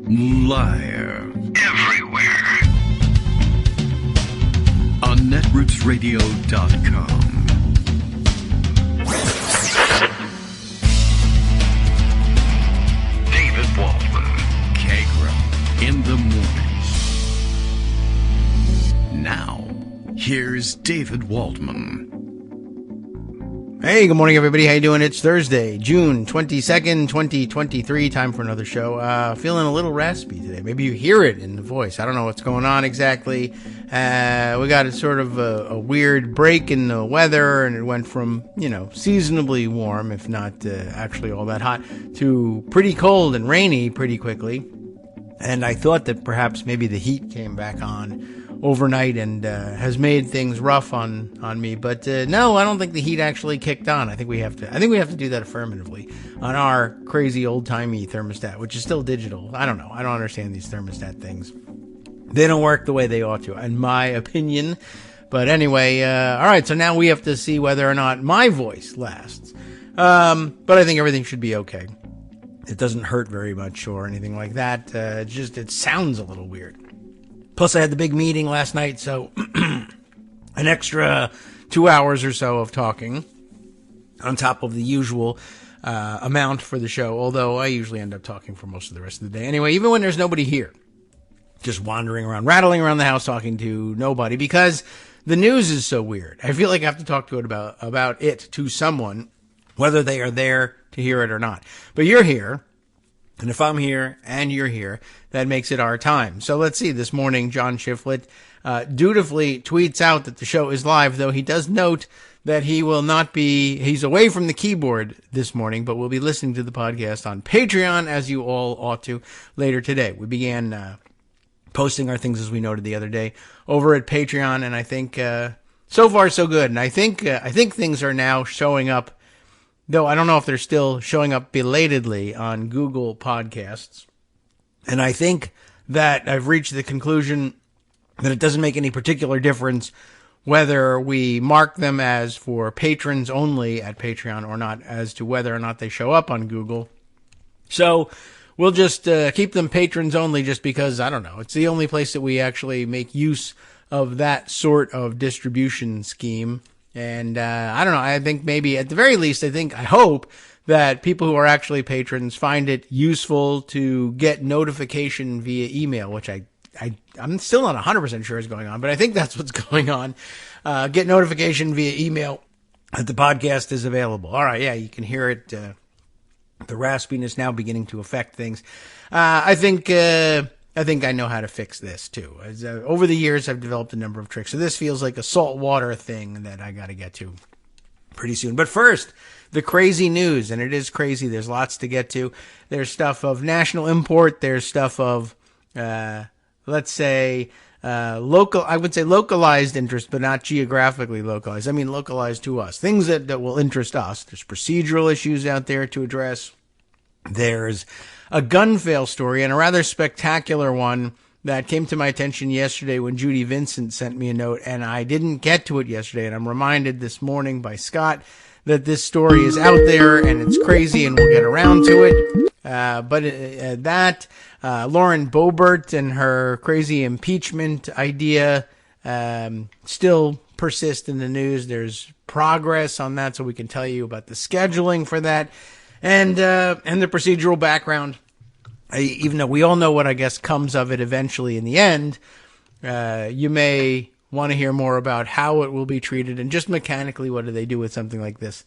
Live. Everywhere. On netrootsradio.com. David Waldman. Kagro. In the morning. Now, here's David Waldman. Hey, good morning, everybody. How you doing? It's Thursday, June 22nd, 2023. Time for another show. Feeling a little raspy today. Maybe you hear it in the voice. I don't know what's going on exactly. We got a sort of a weird break in the weather, and it went from, seasonably warm, if not actually all that hot, to pretty cold and rainy pretty quickly. And I thought that perhaps maybe the heat came back on overnight and has made things rough on me, but no, I don't think the heat actually kicked on. I think we have to do that affirmatively on our crazy old-timey thermostat, which is still digital. I don't know. I don't understand these thermostat things. They don't work the way they ought to, in my opinion. But anyway, all right, so now we have to see whether or not my voice lasts. But I think everything should be okay. It doesn't hurt very much or anything like that. It sounds a little weird. Plus, I had the big meeting last night, so an extra 2 hours or so of talking on top of the usual amount for the show, although I usually end up talking for most of the rest of the day. Anyway, even when there's nobody here, just wandering around, rattling around the house, talking to nobody, because the news is so weird. I feel like I have to talk to it about it to someone, whether they are there to hear it or not. But you're here. And if I'm here and you're here, that makes it our time. So let's see. This morning, John Shiflett dutifully tweets out that the show is live, though he does note that he's away from the keyboard this morning, but we'll be listening to the podcast on Patreon, as you all ought to, later today. We began posting our things, as we noted the other day, over at Patreon, and I think so far so good. And I think things are now showing up, though I don't know if they're still showing up belatedly on Google Podcasts. And I think that I've reached the conclusion that it doesn't make any particular difference whether we mark them as for patrons only at Patreon or not, as to whether or not they show up on Google. So we'll just keep them patrons only, just because, I don't know, it's the only place that we actually make use of that sort of distribution scheme. And I don't know, I think maybe at the very least, I hope that people who are actually patrons find it useful to get notification via email, which I'm still not 100% sure is going on, but I think that's what's going on. Get notification via email that the podcast is available. All right, yeah, you can hear it. The raspiness now beginning to affect things. I think I know how to fix this, too. Over the years, I've developed a number of tricks. So this feels like a saltwater thing that I got to get to pretty soon. But first, the crazy news. And it is crazy. There's lots to get to. There's stuff of national import. There's stuff of, let's say, I would say localized interest, but not geographically localized. I mean, localized to us. Things that will interest us. There's procedural issues out there to address. There's a gun fail story, and a rather spectacular one that came to my attention yesterday when Judy Vincent sent me a note, and I didn't get to it yesterday, and I'm reminded this morning by Scott that this story is out there, and it's crazy, and we'll get around to it. Lauren Boebert and her crazy impeachment idea still persist in the news. There's progress on that, so we can tell you about the scheduling for that. And the procedural background, even though we all know what I guess comes of it eventually in the end, you may want to hear more about how it will be treated and just mechanically what do they do with something like this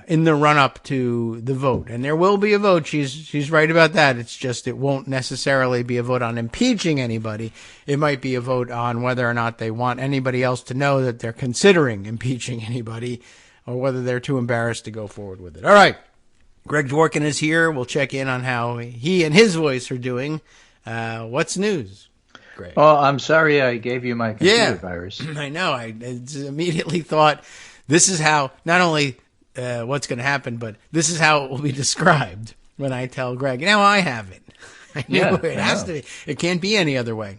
in the run-up to the vote. And there will be a vote. She's right about that. It's just it won't necessarily be a vote on impeaching anybody. It might be a vote on whether or not they want anybody else to know that they're considering impeaching anybody, or whether they're too embarrassed to go forward with it. All right. Greg Dworkin is here. We'll check in on how he and his voice are doing. What's news, Greg? Oh, I'm sorry I gave you my computer virus. I know. I immediately thought this is how, not only what's going to happen, but this is how it will be described when I tell Greg. Now I have it. I knew it has to be. It can't be any other way.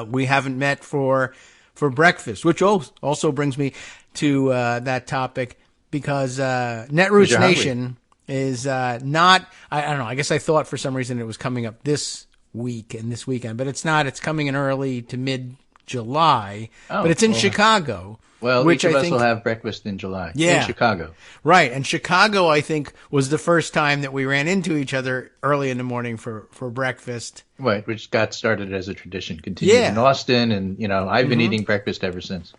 We haven't met for breakfast, which also brings me to that topic, because Netroots Nation is not, I don't know, I guess I thought for some reason it was coming up this week and this weekend, but it's not. It's coming in early to mid-July, but it's in Chicago. Well, each of us will have breakfast in July. Yeah. In Chicago. Right. And Chicago, I think, was the first time that we ran into each other early in the morning for breakfast. Right, which got started as a tradition. Continued in Austin, and, I've been eating breakfast ever since.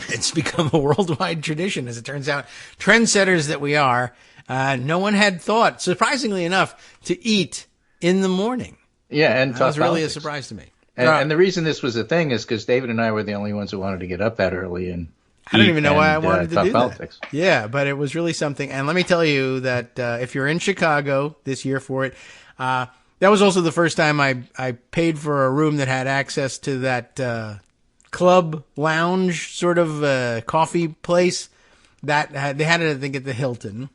It's become a worldwide tradition, as it turns out. Trendsetters that we are, no one had thought, surprisingly enough, to eat in the morning. Yeah, and that was really a surprise to me. And the reason this was a thing is because David and I were the only ones who wanted to get up that early and I don't even know why I wanted to do politics. That. Yeah, but it was really something. And let me tell you that if you're in Chicago this year for it, that was also the first time I paid for a room that had access to that club lounge sort of coffee place that they had it, I think, at the Hilton.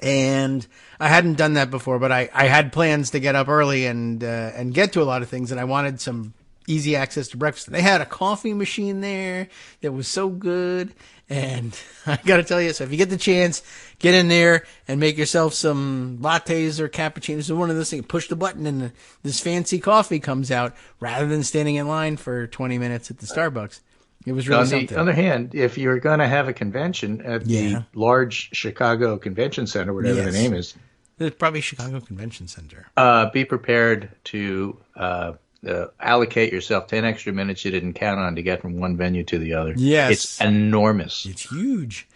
And I hadn't done that before, but I had plans to get up early and get to a lot of things, and I wanted some easy access to breakfast. They had a coffee machine there that was so good, and I got to tell you, so if you get the chance, get in there and make yourself some lattes or cappuccinos or one of those things. Push the button, and this fancy coffee comes out rather than standing in line for 20 minutes at the Starbucks. It was really something. On the other hand, if you're going to have a convention at the large Chicago Convention Center, whatever the name is. It's probably Chicago Convention Center. Be prepared to allocate yourself 10 extra minutes you didn't count on to get from one venue to the other. Yes. It's enormous. It's huge.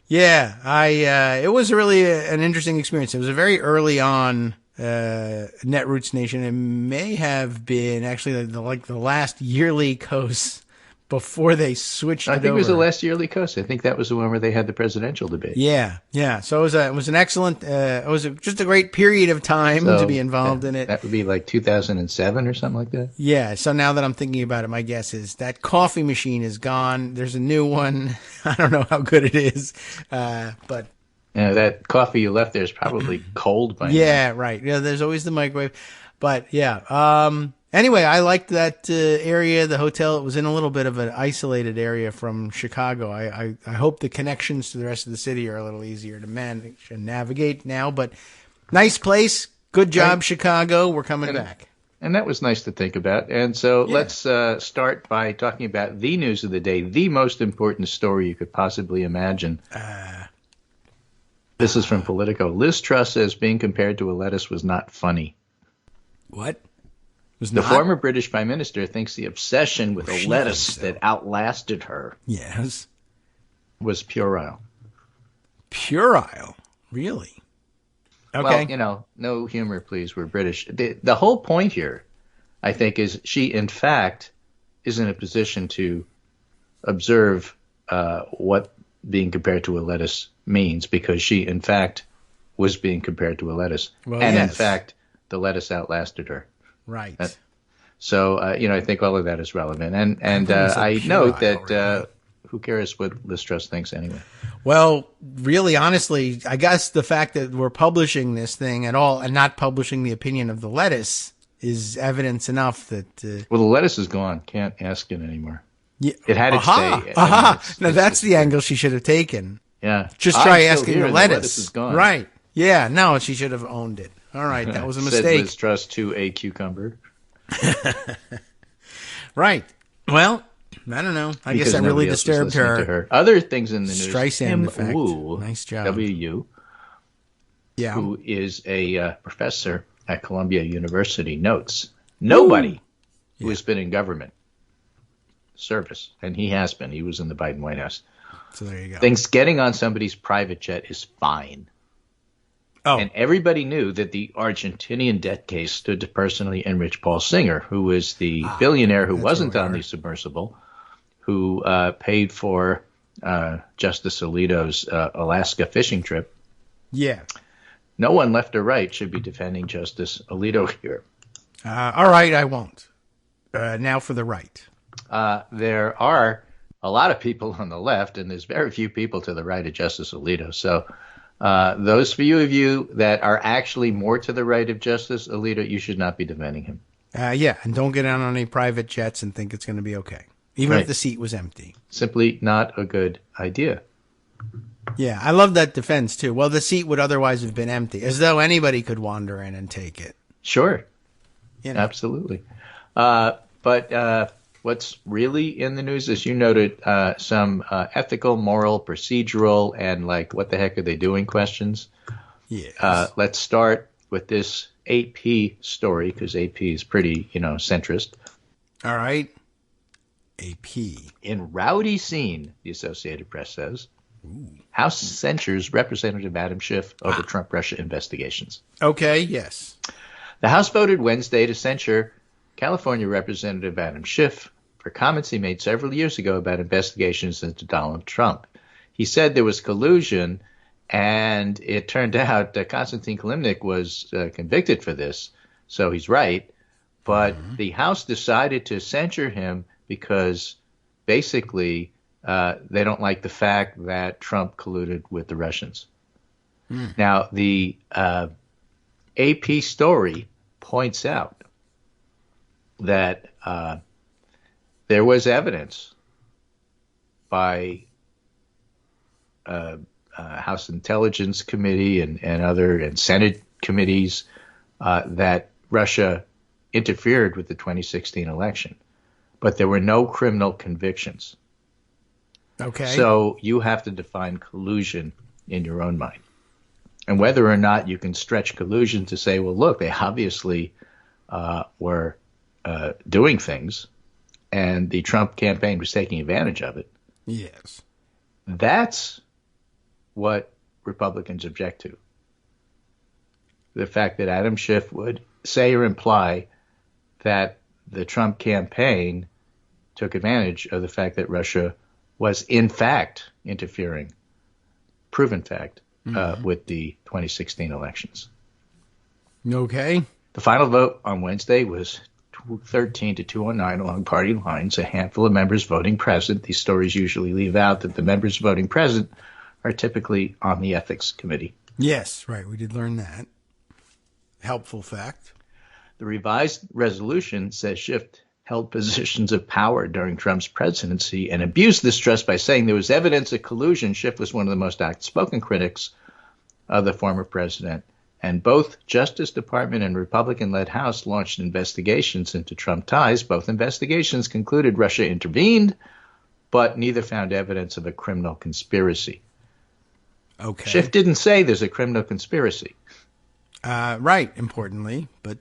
Yeah, it was really an interesting experience. It was a very early on Netroots Nation. It may have been actually the last yearly coast before they switched it over. I think it was the last yearly coast. I think that was the one where they had the presidential debate. Yeah. So it was an excellent, just a great period of time to be involved in it. That would be like 2007 or something like that. Yeah. So now that I'm thinking about it, my guess is that coffee machine is gone. There's a new one. I don't know how good it is, but. Yeah, that coffee you left there is probably cold by now. Yeah, right. Yeah, there's always the microwave. But yeah. Anyway, I liked that area, the hotel. It was in a little bit of an isolated area from Chicago. I hope the connections to the rest of the city are a little easier to manage and navigate now. But nice place. Good job, Chicago. We're coming back. And that was nice to think about. And so let's start by talking about the news of the day, the most important story you could possibly imagine. This is from Politico. Liz Truss says being compared to a lettuce was not funny. What? The former British Prime Minister thinks the obsession with a lettuce that outlasted her was puerile. Puerile? Really? Okay. Well, no humor, please. We're British. The whole point here, I think, is she, in fact, is in a position to observe what being compared to a lettuce means, because she, in fact, was being compared to a lettuce. Well, in fact, the lettuce outlasted her. Right. So, I think all of that is relevant. And I note that who cares what Liz Truss thinks anyway? Well, really, honestly, I guess the fact that we're publishing this thing at all and not publishing the opinion of the lettuce is evidence enough that... Well, the lettuce is gone. Can't ask it anymore. Yeah. It had its day. Now, that's the angle she should have taken. Yeah. Just try asking the lettuce. The lettuce is gone. Right. Yeah. No, she should have owned it. All right, that was a mistake. Said Liz Truss to a cucumber. Right. Well, I don't know. I guess that really disturbed her. Other things in the news. Streisand effect. Nice job. W. Who is a professor at Columbia University, notes nobody who has been in government service, and he has been. He was in the Biden White House. So there you go. Thinks getting on somebody's private jet is fine. Oh. And everybody knew that the Argentinian debt case stood to personally enrich Paul Singer, who was the billionaire who wasn't on the submersible, who paid for Justice Alito's Alaska fishing trip. Yeah. No one left or right should be defending Justice Alito here. All right, I won't. Now for the right. There are a lot of people on the left, and there's very few people to the right of Justice Alito. So those few of you that are actually more to the right of Justice Alito, you should not be defending him. And don't get on any private jets and think it's going to be okay, even if the seat was empty. Simply not a good idea. Yeah, I love that defense, too. Well, the seat would otherwise have been empty, as though anybody could wander in and take it. Sure. You know. Absolutely. But what's really in the news, as you noted, some ethical, moral, procedural, and like, what the heck are they doing questions. Yes. Let's start with this AP story, because AP is pretty, centrist. All right. AP. In rowdy scene, the Associated Press says, House censures Representative Adam Schiff over Trump-Russia investigations. Okay, yes. The House voted Wednesday to censure California Representative Adam Schiff for comments he made several years ago about investigations into Donald Trump. He said there was collusion, and it turned out that Konstantin Kilimnik was convicted for this, so he's right. But the House decided to censure him because basically they don't like the fact that Trump colluded with the Russians. Now, the AP story points out that there was evidence by House Intelligence Committee and Senate committees that Russia interfered with the 2016 election, but there were no criminal convictions. Okay. So you have to define collusion in your own mind. And whether or not you can stretch collusion to say, well, look, they obviously were doing things, and the Trump campaign was taking advantage of it. Yes. That's what Republicans object to. The fact that Adam Schiff would say or imply that the Trump campaign took advantage of the fact that Russia was in fact interfering, proven fact, with the 2016 elections. Okay. The final vote on Wednesday was 213 to 209 along party lines, a handful of members voting present. These stories usually leave out that the members voting present are typically on the Ethics Committee. Yes, right. We did learn that. Helpful fact. The revised resolution says Schiff held positions of power during Trump's presidency and abused this trust by saying there was evidence of collusion. Schiff was one of the most outspoken critics of the former president. And both Justice Department and Republican-led House launched investigations into Trump ties. Both investigations concluded Russia intervened, but neither found evidence of a criminal conspiracy. Okay. Schiff didn't say there's a criminal conspiracy. Right, importantly, but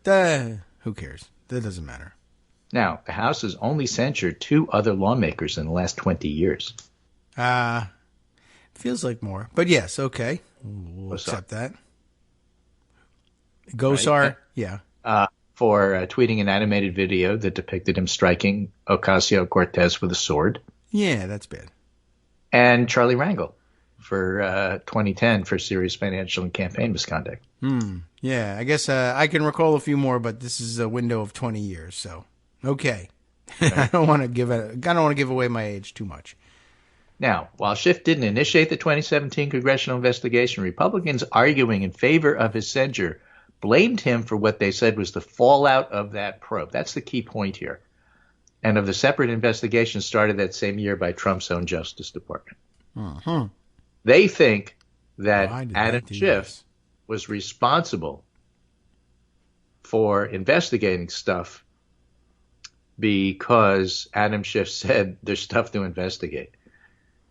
who cares? That doesn't matter. Now, the House has only censured 2 other lawmakers in the last 20 years. Feels like more. But yes, okay. We'll accept that. Gosar, right. Yeah. For tweeting an animated video that depicted him striking Ocasio-Cortez with a sword. Yeah, that's bad. And Charlie Rangel for 2010 for serious financial and campaign misconduct. Yeah, I guess I can recall a few more, but this is a window of 20 years, so okay. Right. I don't want to give away my age too much. Now, while Schiff didn't initiate the 2017 congressional investigation, Republicans arguing in favor of his censure blamed him for what they said was the fallout of that probe. That's the key point here. And of the separate investigation started that same year by Trump's own Justice Department. They think that Adam Schiff was responsible for investigating stuff because Adam Schiff said there's stuff to investigate.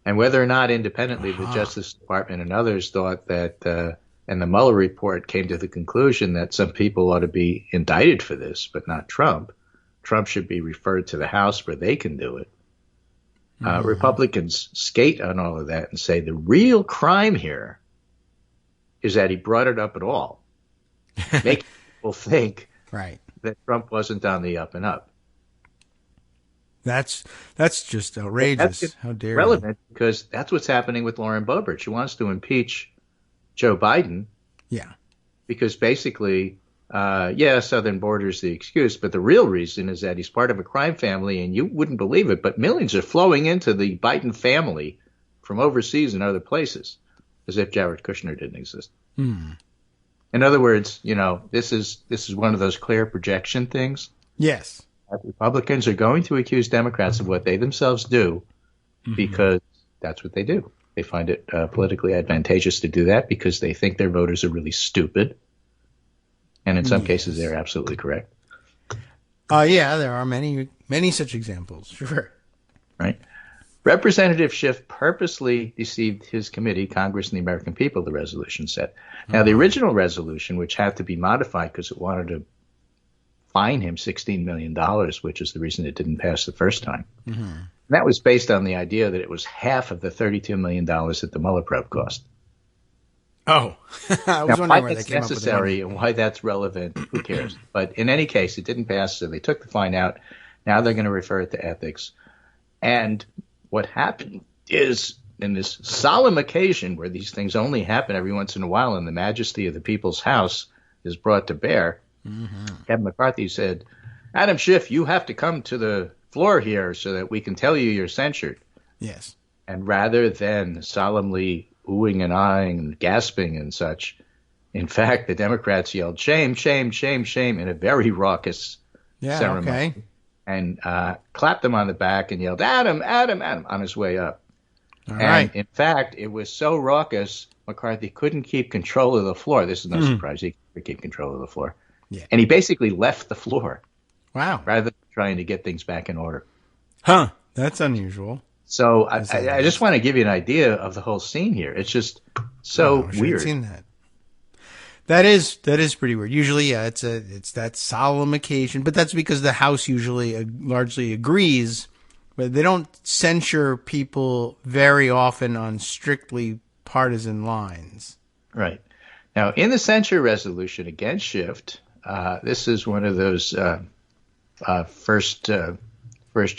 And whether or not independently the Justice Department and others thought that, and the Mueller report came to the conclusion that some people ought to be indicted for this, but not Trump. Trump should be referred to the House where they can do it. Republicans skate on all of that and say the real crime here is that he brought it up at all, making people think that Trump wasn't on the up and up. That's just outrageous. How dare relevant you? Because that's what's happening with Lauren Boebert. She wants to impeach Joe Biden. Yeah. Because basically, southern border is the excuse, but the real reason is that he's part of a crime family, and you wouldn't believe it, but millions are flowing into the Biden family from overseas and other places, as if Jared Kushner didn't exist. In other words, this is one of those clear projection things. Yes. Republicans are going to accuse Democrats of what they themselves do because that's what they do. They find it politically advantageous to do that because they think their voters are really stupid. And in some cases, they're absolutely correct. Yeah, there are many such examples. Sure. Right. Representative Schiff purposely deceived his committee, Congress, and the American people, the resolution said. Now, the original resolution, which had to be modified because it wanted to fine him $16 million, which is the reason it didn't pass the first time. And that was based on the idea that it was half of the $32 million that the Mueller probe cost. Oh, I was wondering where they came up with that. Why that's necessary and why that's relevant, who cares? But in any case, it didn't pass, so they took the fine out. Now they're going to refer it to ethics. And what happened is, in this solemn occasion where these things only happen every once in a while and the majesty of the people's house is brought to bear, Kevin McCarthy said, Adam Schiff, you have to come to the floor here so that we can tell you you're censured. Yes. And rather than solemnly oohing and eyeing and gasping and such, in fact, the Democrats yelled, shame, shame, shame, shame, in a very raucous ceremony. Okay. And clapped him on the back and yelled, Adam, Adam, Adam, on his way up. All right. In fact, it was so raucous, McCarthy couldn't keep control of the floor. This is no surprise. He couldn't keep control of the floor. Yeah. And he basically left the floor. Wow. Rather than trying to get things back in order. Huh. That's unusual. So I just want to give you an idea of the whole scene here. It's just so weird. Seen that. That is pretty weird. Usually, yeah, it's that solemn occasion, but that's because the House usually largely agrees, but they don't censure people very often on strictly partisan lines. Right. Now, in the censure resolution against Schiff, this is one of those first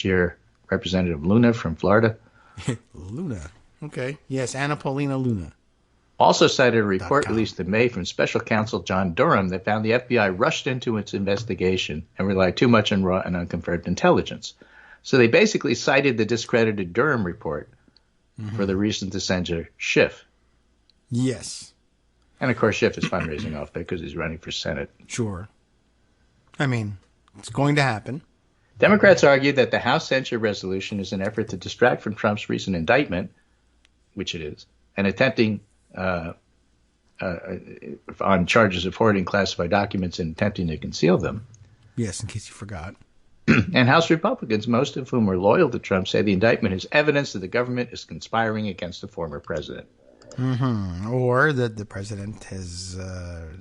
year Representative Luna from Florida. Luna. Okay. Yes, Anna Paulina Luna. Also cited a report released in May from Special Counsel John Durham that found the FBI rushed into its investigation and relied too much on raw and unconfirmed intelligence. So they basically cited the discredited Durham report for the reason to censure Schiff. Yes. And, of course, Schiff is fundraising off because he's running for Senate. Sure. I mean, it's going to happen. Democrats argued that the House censure resolution is an effort to distract from Trump's recent indictment, which it is, and attempting on charges of hoarding classified documents and attempting to conceal them. Yes, in case you forgot. And House Republicans, most of whom are loyal to Trump, say the indictment is evidence that the government is conspiring against the former president. Or that the president has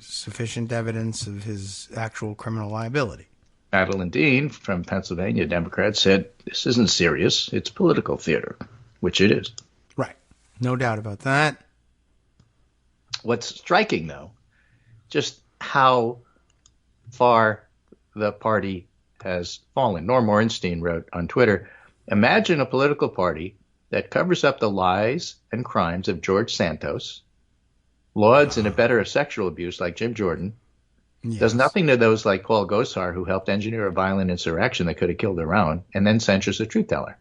sufficient evidence of his actual criminal liability. Madeline Dean from Pennsylvania, Democrat, said, this isn't serious. It's political theater, which it is. Right. No doubt about that. What's striking, though, just how far the party has fallen. Norm Ornstein wrote on Twitter, imagine a political party that covers up the lies and crimes of George Santos, lauds and abettor of sexual abuse like Jim Jordan, does nothing to those like Paul Gosar who helped engineer a violent insurrection that could have killed their own, and then censures a truth teller.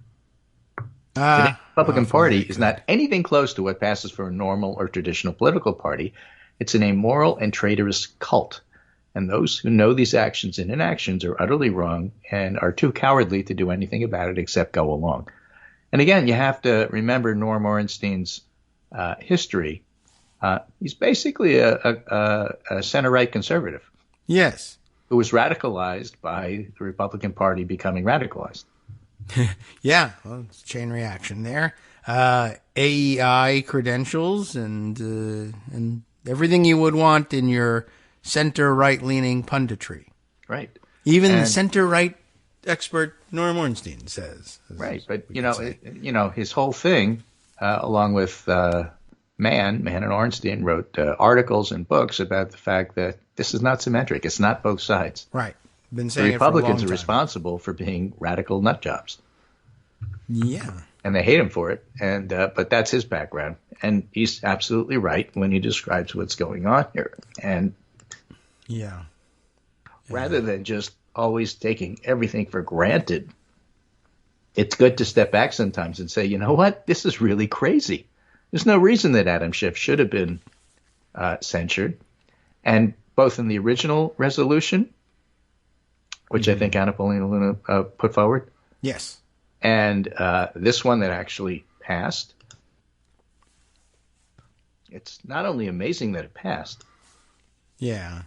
The Republican Party is not anything close to what passes for a normal or traditional political party. It's an amoral and traitorous cult. And those who know these actions and inactions are utterly wrong and are too cowardly to do anything about it except go along. And again, you have to remember Norm Ornstein's history. He's basically a center-right conservative. Yes. Who was radicalized by the Republican Party becoming radicalized. Yeah, well, it's a chain reaction there. AEI credentials and everything you would want in your center-right leaning punditry. Right. Even the center-right expert Norm Ornstein says. Right, but his whole thing, along with Mann and Ornstein wrote articles and books about the fact that this is not symmetric. It's not both sides. Right. Been saying the Republicans are responsible for being radical nut jobs. Yeah. And they hate him for it. And but that's his background. And he's absolutely right when he describes what's going on here. And rather than just always taking everything for granted, it's good to step back sometimes and say, you know what? This is really crazy. There's no reason that Adam Schiff should have been censured. And both in the original resolution, which I think Anna Paulina Luna put forward. Yes. And this one that actually passed, it's not only amazing that it passed. Yeah.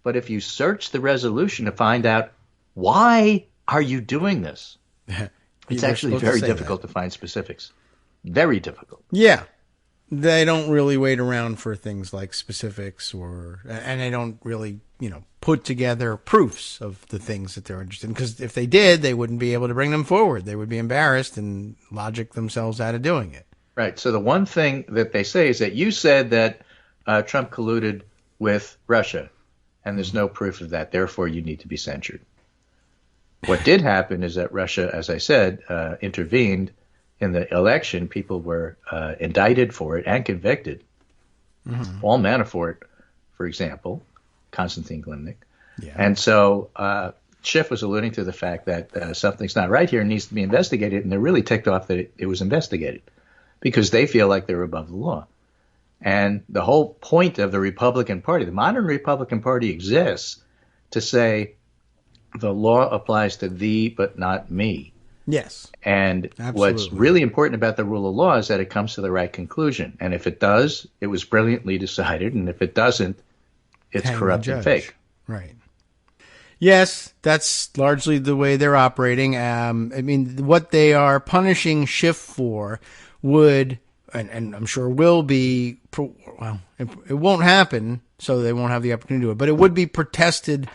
But if you search the resolution to find out why are you doing this, it's actually very difficult to find specifics. Very difficult. Yeah. They don't really wait around for things like specifics and they don't really, put together proofs of the things that they're interested in. Because if they did, they wouldn't be able to bring them forward. They would be embarrassed and logic themselves out of doing it. Right. So the one thing that they say is that you said that Trump colluded with Russia, and there's no proof of that. Therefore, you need to be censured. What did happen is that Russia, as I said, intervened in the election. People were indicted for it and convicted. Mm-hmm. Paul Manafort, for example, Konstantin Glimnik. Yeah. And so Schiff was alluding to the fact that something's not right here and needs to be investigated, and they're really ticked off that it was investigated because they feel like they're above the law. And the whole point of the Republican Party, the modern Republican Party, exists to say the law applies to thee but not me. Yes. And absolutely. What's really important about the rule of law is that it comes to the right conclusion. And if it does, it was brilliantly decided. And if it doesn't, it's corrupt and fake. Right. Yes, that's largely the way they're operating. I mean, what they are punishing Schiff for would, and I'm sure will be, well, it won't happen, so they won't have the opportunity to do it, but it would be protested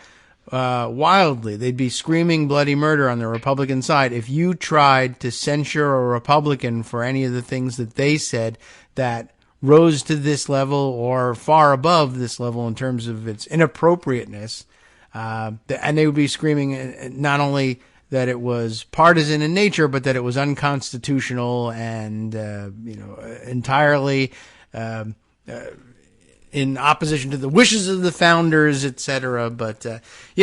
wildly. They'd be screaming bloody murder on the Republican side if you tried to censure a Republican for any of the things that they said that rose to this level or far above this level in terms of its inappropriateness. And they would be screaming not only that it was partisan in nature, but that it was unconstitutional and, entirely in opposition to the wishes of the founders, etc. But,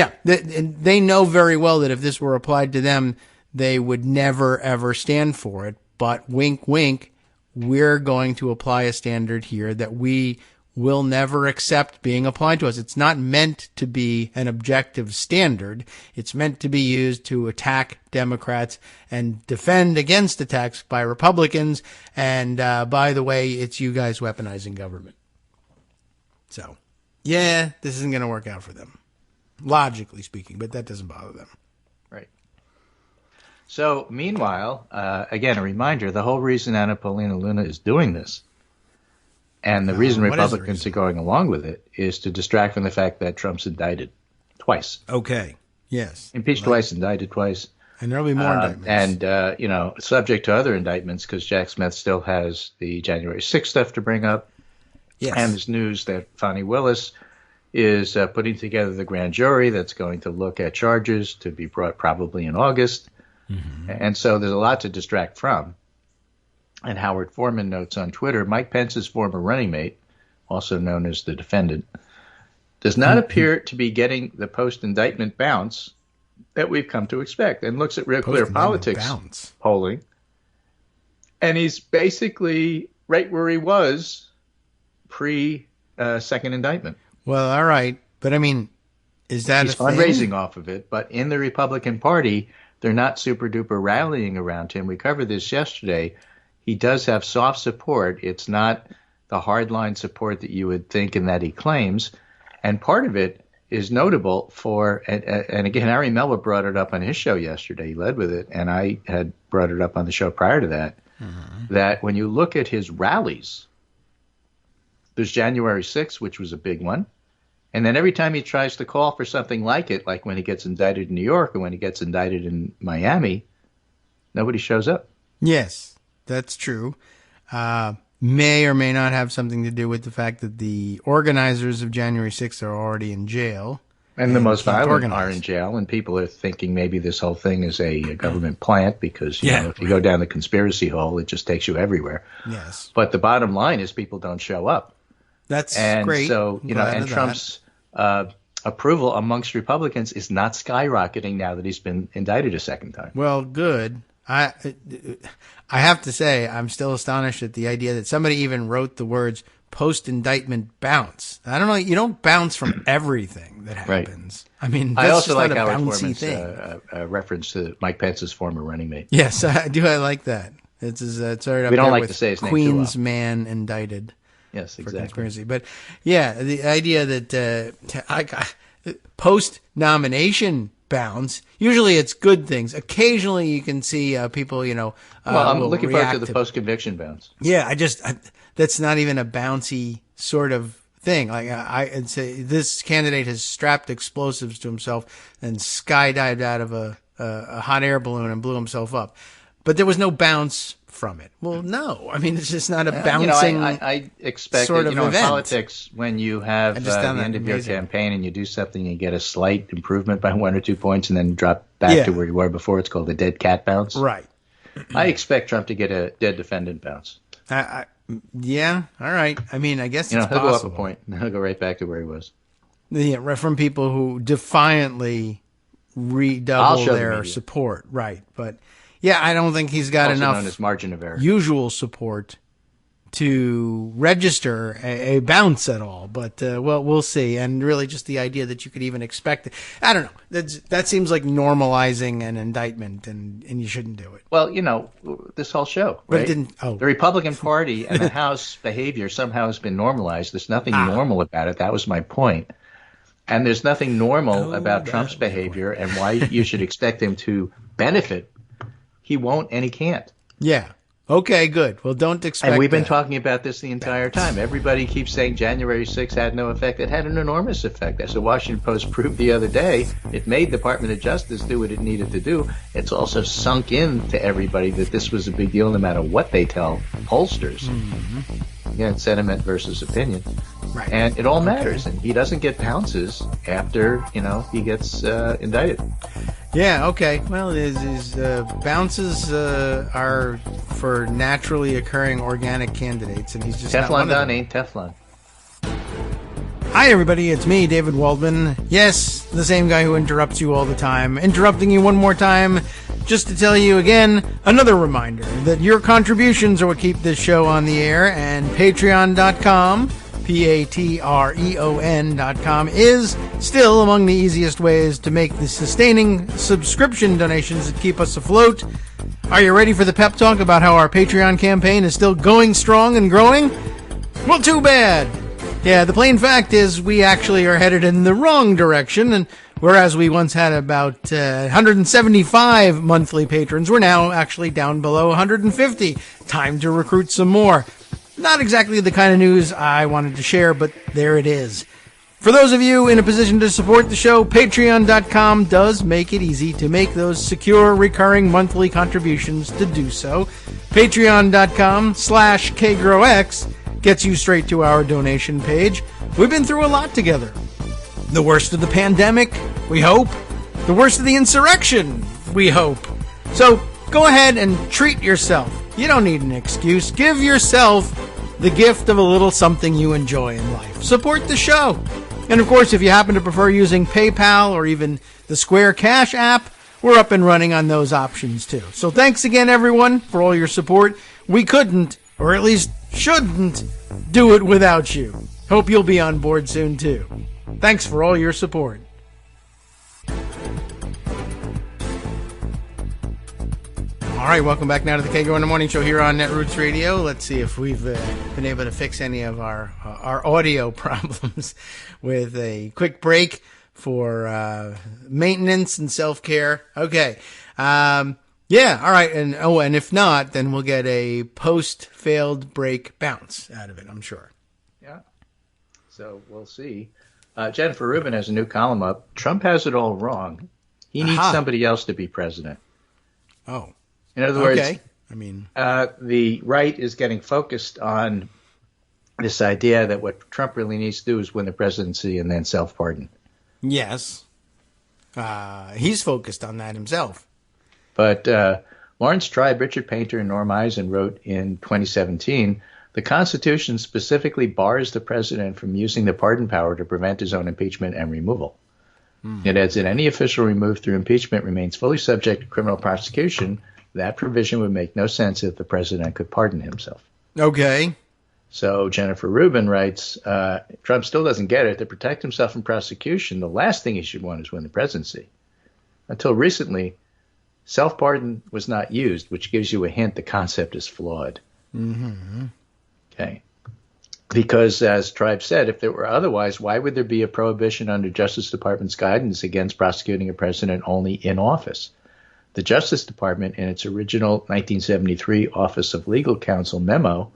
they know very well that if this were applied to them, they would never, ever stand for it. But wink, wink, we're going to apply a standard here that we will never accept being applied to us. It's not meant to be an objective standard. It's meant to be used to attack Democrats and defend against attacks by Republicans. And by the way, it's you guys weaponizing government. So, yeah, this isn't going to work out for them, logically speaking, but that doesn't bother them. Right. So, meanwhile, again, a reminder, the whole reason Anna Paulina Luna is doing this, and the reason Republicans are going along with it, is to distract from the fact that Trump's indicted twice. Okay. Yes. Impeached twice, indicted twice. And there'll be more indictments. And, subject to other indictments, because Jack Smith still has the January 6th stuff to bring up. Yes. And there's news that Fani Willis is putting together the grand jury that's going to look at charges to be brought probably in August. Mm-hmm. And so there's a lot to distract from. And Howard Foreman notes on Twitter, Mike Pence's former running mate, also known as the defendant, does not appear to be getting the post-indictment bounce that we've come to expect, and looks at Real Clear Politics polling. And he's basically right where he was pre-second indictment. Well, all right. But, I mean, is that he's fundraising off of it, but in the Republican Party, they're not super-duper rallying around him. We covered this yesterday. He does have soft support. It's not the hardline support that you would think and that he claims. And part of it is notable for, and again, Ari Melba brought it up on his show yesterday. He led with it, and I had brought it up on the show prior to that, that when you look at his rallies, there's January 6th, which was a big one. And then every time he tries to call for something like it, like when he gets indicted in New York or when he gets indicted in Miami, nobody shows up. Yes. That's true. May or may not have something to do with the fact that the organizers of January 6th are already in jail. And the most violent are in jail, and people are thinking maybe this whole thing is a government plant because, if you go down the conspiracy hole, it just takes you everywhere. Yes. But the bottom line is people don't show up. That's And great. so, and Trump's approval amongst Republicans is not skyrocketing now that he's been indicted a second time. Well, good. I have to say, I'm still astonished at the idea that somebody even wrote the words post-indictment bounce. I don't know. You don't bounce from everything that happens. Right. I mean, that's I also just like not a Howard bouncy Foreman's thing. reference to Mike Pence's former running mate. Yes, I do. I like that. It's sort of we don't like to say his name Queen's too well. man indicted. Yes, exactly. For conspiracy. But yeah, the idea that post-nomination bounce, usually it's good things. Occasionally you can see people, well, I'm looking forward to the post-conviction bounce. Yeah, that's not even a bouncy sort of thing. Like I'd say this candidate has strapped explosives to himself and skydived out of a hot air balloon and blew himself up. But there was no bounce from it. Well, no. I mean, it's just not a bouncing I expect sort of in event. Politics, when you have the end of your campaign and you do something, you get a slight improvement by 1 or 2 points and then drop back to where you were before. It's called a dead cat bounce. Right. I expect Trump to get a dead defendant bounce. Yeah. All right. I mean, I guess he'll possible. go up a point and he'll go right back to where he was. Yeah, from people who defiantly redouble their support. Right. But yeah, I don't think he's got enough known as margin of error. Usual support to register a bounce at all. But, well, we'll see. And really just the idea that you could even expect it. I don't know. That seems like normalizing an indictment, and you shouldn't do it. Well, this whole show, right? But the Republican Party and the House behavior somehow has been normalized. There's nothing normal about it. That was my point. And there's nothing normal about Trump's behavior and why you should expect him to benefit. He won't and he can't. Yeah. Okay, good. Well, don't expect And we've been talking about this the entire time. Everybody keeps saying January 6th had no effect. It had an enormous effect. As the Washington Post proved the other day, it made the Department of Justice do what it needed to do. It's also sunk in to everybody that this was a big deal no matter what they tell pollsters. Mm-hmm. Again, sentiment versus opinion. Right. And it all matters. And he doesn't get pounces after, he gets indicted. Yeah, okay. Well, his bounces are for naturally occurring organic candidates, and he's just Teflon done, ain't Teflon. Hi, everybody. It's me, David Waldman. Yes, the same guy who interrupts you all the time. Interrupting you one more time just to tell you again, another reminder that your contributions are what keep this show on the air, and Patreon.com, Patreon.com, is still among the easiest ways to make the sustaining subscription donations that keep us afloat. Are you ready for the pep talk about how our Patreon campaign is still going strong and growing? Well, too bad. Yeah, the plain fact is we actually are headed in the wrong direction, and whereas we once had about 175 monthly patrons, we're now actually down below 150. Time to recruit some more. Not exactly the kind of news I wanted to share, but there it is. For those of you in a position to support the show, Patreon.com does make it easy to make those secure, recurring monthly contributions to do so. Patreon.com/KagroX gets you straight to our donation page. We've been through a lot together. The worst of the pandemic, we hope. The worst of the insurrection, we hope. So go ahead and treat yourself. You don't need an excuse. Give yourself the gift of a little something you enjoy in life. Support the show. And of course, if you happen to prefer using PayPal or even the Square Cash app, we're up and running on those options too. So thanks again, everyone, for all your support. We couldn't, or at least shouldn't, do it without you. Hope you'll be on board soon too. Thanks for all your support. All right, welcome back now to the Kagro in the Morning Show here on Netroots Radio. Let's see if we've been able to fix any of our audio problems with a quick break for maintenance and self-care. Okay. Yeah, all right. And if not, then we'll get a post-failed break bounce out of it, I'm sure. Yeah. So we'll see. Jennifer Rubin has a new column up. Trump has it all wrong. He needs somebody else to be president. Oh. In other words, I mean, the right is getting focused on this idea that what Trump really needs to do is win the presidency and then self-pardon. Yes. He's focused on that himself. But Lawrence Tribe, Richard Painter, and Norm Eisen wrote in 2017, the Constitution specifically bars the president from using the pardon power to prevent his own impeachment and removal. It adds that any official removed through impeachment remains fully subject to criminal prosecution. That provision would make no sense if the president could pardon himself. Okay. So Jennifer Rubin writes, Trump still doesn't get it. To protect himself from prosecution, the last thing he should want is win the presidency. Until recently, self-pardon was not used, which gives you a hint the concept is flawed. Mm-hmm. Okay. Because, as Tribe said, if it were otherwise, why would there be a prohibition under Justice Department's guidance against prosecuting a president only in office? The Justice Department, in its original 1973 Office of Legal Counsel memo,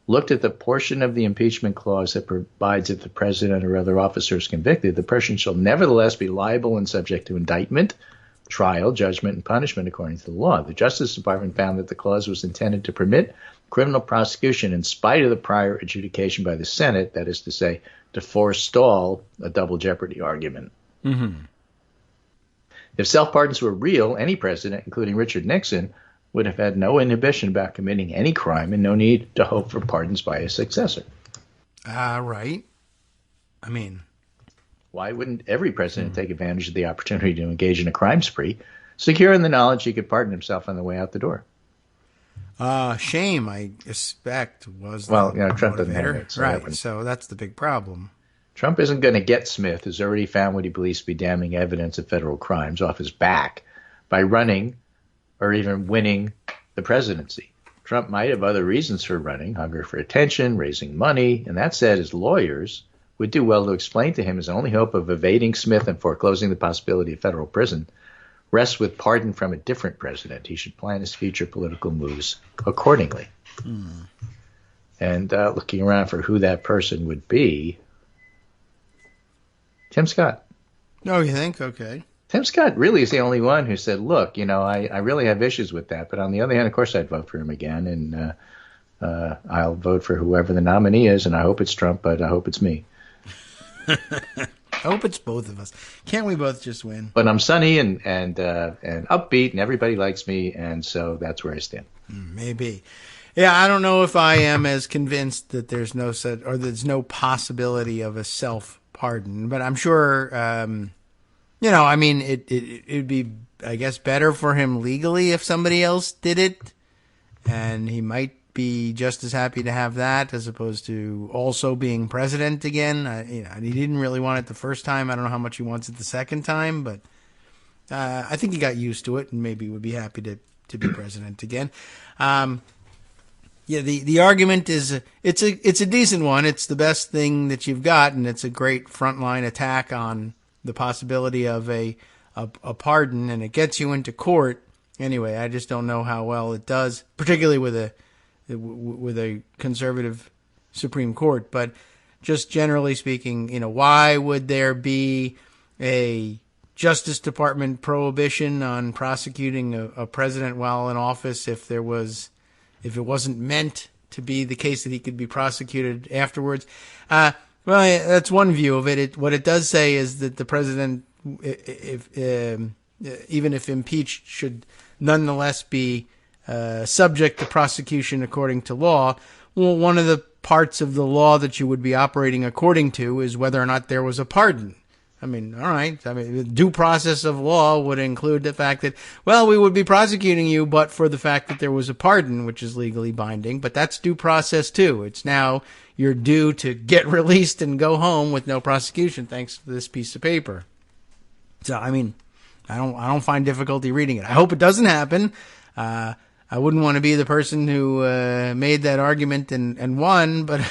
looked at the portion of the impeachment clause that provides if the president or other officer is convicted, the person shall nevertheless be liable and subject to indictment, trial, judgment, and punishment according to the law. The Justice Department found that the clause was intended to permit criminal prosecution in spite of the prior adjudication by the Senate, that is to say, to forestall a double jeopardy argument. Mm-hmm. If self-pardons were real, any president, including Richard Nixon, would have had no inhibition about committing any crime and no need to hope for pardons by his successor. Right. I mean, why wouldn't every president take advantage of the opportunity to engage in a crime spree, secure in the knowledge he could pardon himself on the way out the door? Shame, I expect, was the Trump doesn't have motivator. it. So right, so that's the big problem. Trump isn't going to get Smith, who's already found what he believes to be damning evidence of federal crimes, off his back by running or even winning the presidency. Trump might have other reasons for running, hunger for attention, raising money, and that said, his lawyers would do well to explain to him his only hope of evading Smith and foreclosing the possibility of federal prison rests with pardon from a different president. He should plan his future political moves accordingly. And looking around for who that person would be, Tim Scott. Oh, you think? Okay. Tim Scott really is the only one who said, look, I really have issues with that. But on the other hand, of course, I'd vote for him again. And I'll vote for whoever the nominee is. And I hope it's Trump, but I hope it's me. I hope it's both of us. Can't we both just win? But I'm sunny and upbeat, and everybody likes me. And so that's where I stand. Maybe. Yeah, I don't know if I am as convinced that there's no possibility of a self-pardon. But I'm sure... it'd be, I guess, better for him legally if somebody else did it. And he might be just as happy to have that as opposed to also being president again. He didn't really want it the first time. I don't know how much he wants it the second time, but I think he got used to it and maybe would be happy to be president again. The argument is it's a decent one. It's the best thing that you've got, and it's a great frontline attack on the possibility of a pardon, and it gets you into court. Anyway, I just don't know how well it does, particularly with a conservative Supreme Court. But just generally speaking, why would there be a Justice Department prohibition on prosecuting a president while in office if it wasn't meant to be the case that he could be prosecuted afterwards? Well, that's one view of it. What it does say is that the president, even if impeached, should nonetheless be subject to prosecution according to law. Well, one of the parts of the law that you would be operating according to is whether or not there was a pardon. I mean, all right. I mean, the due process of law would include the fact that, well, we would be prosecuting you, but for the fact that there was a pardon, which is legally binding. But that's due process too. It's now you're due to get released and go home with no prosecution, thanks to this piece of paper. So, I mean, I don't find difficulty reading it. I hope it doesn't happen. I wouldn't want to be the person who made that argument and won, but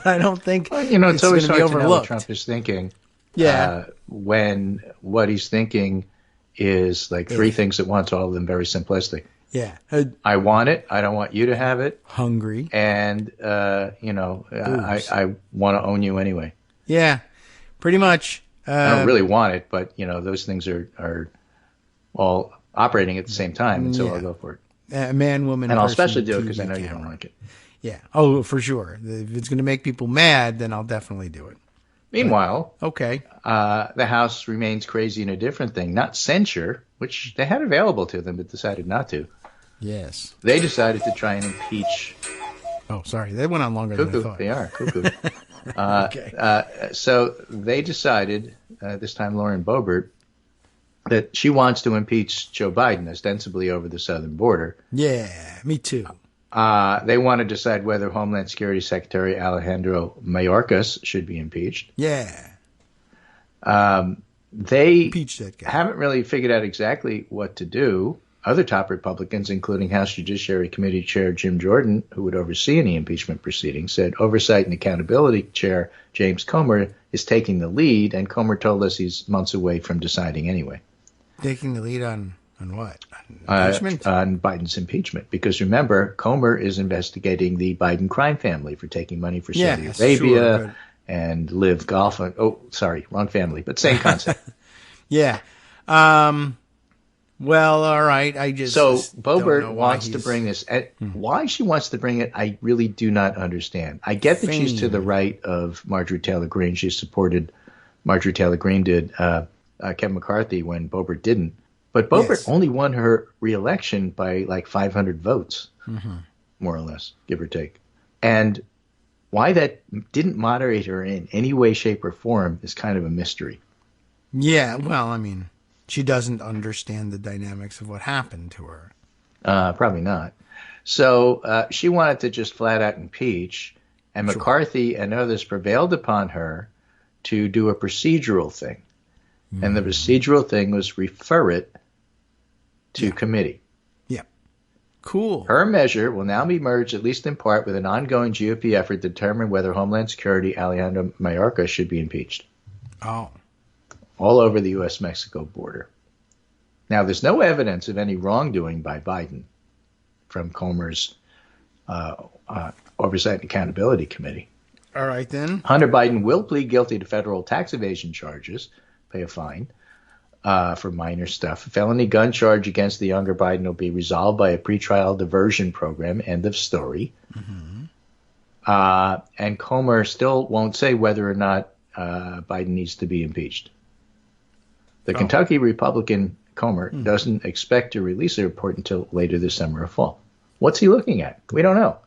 I don't think it's always going to be hard to know what overlooked. Trump is thinking. Yeah. When what he's thinking is like three things at once, all of them very simplistic. Yeah. I want it. I don't want you to have it. Hungry. And, I want to own you anyway. Yeah, pretty much. I don't really want it, but, those things are all operating at the same time, and so I'll go for it. Man, woman, and I'll person, especially do it because I know TV you don't camera. like it. Yeah. Oh, for sure. If it's going to make people mad, then I'll definitely do it. Meanwhile, okay, the House remains crazy in a different thing, not censure, which they had available to them but decided not to. Yes. They decided to try and impeach. Oh, sorry. They went on longer than I thought. They are. Cuckoo. Okay. So they decided, this time Lauren Boebert, that she wants to impeach Joe Biden, ostensibly over the southern border. Yeah, me too. They want to decide whether Homeland Security Secretary Alejandro Mayorkas should be impeached. Yeah. They Impeach that guy. haven't really figured out exactly what to do. other top Republicans, including House Judiciary Committee Chair Jim Jordan, who would oversee any impeachment proceedings, said Oversight and Accountability Chair James Comer is taking the lead, and Comer told us he's months away from deciding anyway. Taking the lead on what? On impeachment? On Biden's impeachment. Because remember, Comer is investigating the Biden crime family for taking money for Saudi Arabia and Live Golf. Wrong family, but same concept. Yeah. Well, all right. So Boebert wants to bring this. Why she wants to bring it, I really do not understand. I get that she's to the right of Marjorie Taylor Greene. She supported Marjorie Taylor Greene did Kevin McCarthy when Boebert didn't. But Boebert only won her re-election by like 500 votes, more or less, give or take. And why that didn't moderate her in any way, shape, or form is kind of a mystery. Yeah, well, I mean, she doesn't understand the dynamics of what happened to her. Probably not. So she wanted to just flat out impeach, and McCarthy and others prevailed upon her to do a procedural thing. And the procedural thing was refer it to committee. Yeah. Cool. Her measure will now be merged, at least in part, with an ongoing GOP effort to determine whether Homeland Security Alejandro Mayorkas should be impeached. Oh. All over the U.S.-Mexico border. Now, there's no evidence of any wrongdoing by Biden from Comer's Oversight and Accountability Committee. All right, then. Hunter Biden will plead guilty to federal tax evasion charges, pay a fine for minor stuff. A felony gun charge against the younger Biden will be resolved by a pretrial diversion program, end of story. And Comer still won't say whether or not Biden needs to be impeached. The Kentucky Republican Comer doesn't expect to release a report until later this summer or fall. What's he looking at? We don't know.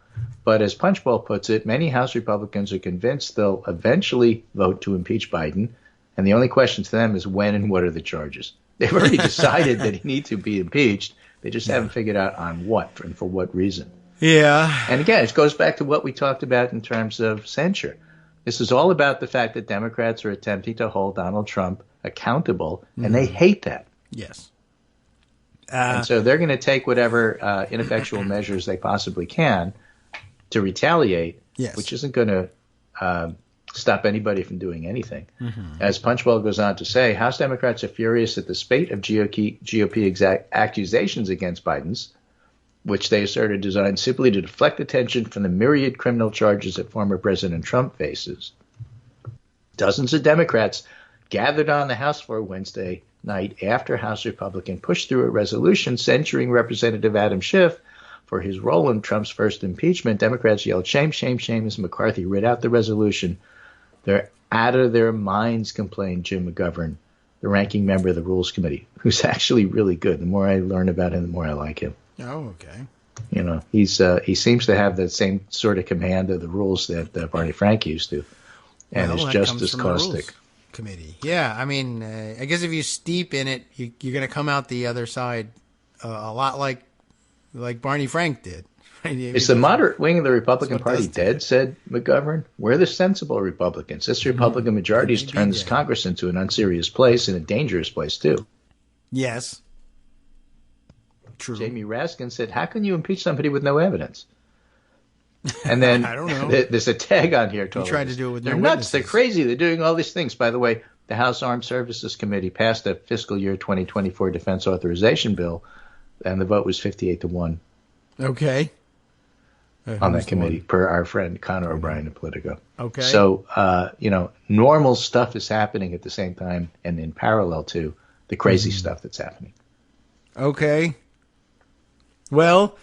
But as Punchbowl puts it, many House Republicans are convinced they'll eventually vote to impeach Biden, and the only question to them is when and what are the charges. They've already decided that he needs to be impeached. They just haven't figured out on what and for what reason. Yeah. And again, it goes back to what we talked about in terms of censure. This is all about the fact that Democrats are attempting to hold Donald Trump accountable, and they hate that. Yes. And so they're going to take whatever ineffectual measures they possibly can to retaliate, which isn't going to stop anybody from doing anything. As Punchbowl goes on to say, House Democrats are furious at the spate of GOP accusations against Biden's, which they assert are designed simply to deflect attention from the myriad criminal charges that former President Trump faces. Dozens of Democrats gathered on the House floor Wednesday night after House Republican pushed through a resolution censuring Representative Adam Schiff for his role in Trump's first impeachment. Democrats yelled, "Shame, shame, shame," as McCarthy read out the resolution. "They're out of their minds," complained Jim McGovern, the ranking member of the Rules Committee, who's actually really good. The more I learn about him, the more I like him. Oh, okay. You know, he seems to have the same sort of command of the rules that Barney Frank used to, and is just as caustic. Committee. Yeah, I mean, I guess if you steep in it, you're going to come out the other side a lot like Barney Frank did. Right? Is the moderate wing of the Republican Party dead, said McGovern? We're the sensible Republicans. This Republican majority has turned this Congress into an unserious place and a dangerous place, too. Yes. True. Jamie Raskin said, how can you impeach somebody with no evidence? And then I don't know. There's a tag on here. You tried to do it with They're no nuts. witnesses. They're crazy. They're doing all these things. By the way, the House Armed Services Committee passed a fiscal year 2024 defense authorization bill, and the vote was 58-1. Okay. On that committee, per our friend Conor O'Brien of Politico. Okay. So, normal stuff is happening at the same time and in parallel to the crazy stuff that's happening. Okay. Well,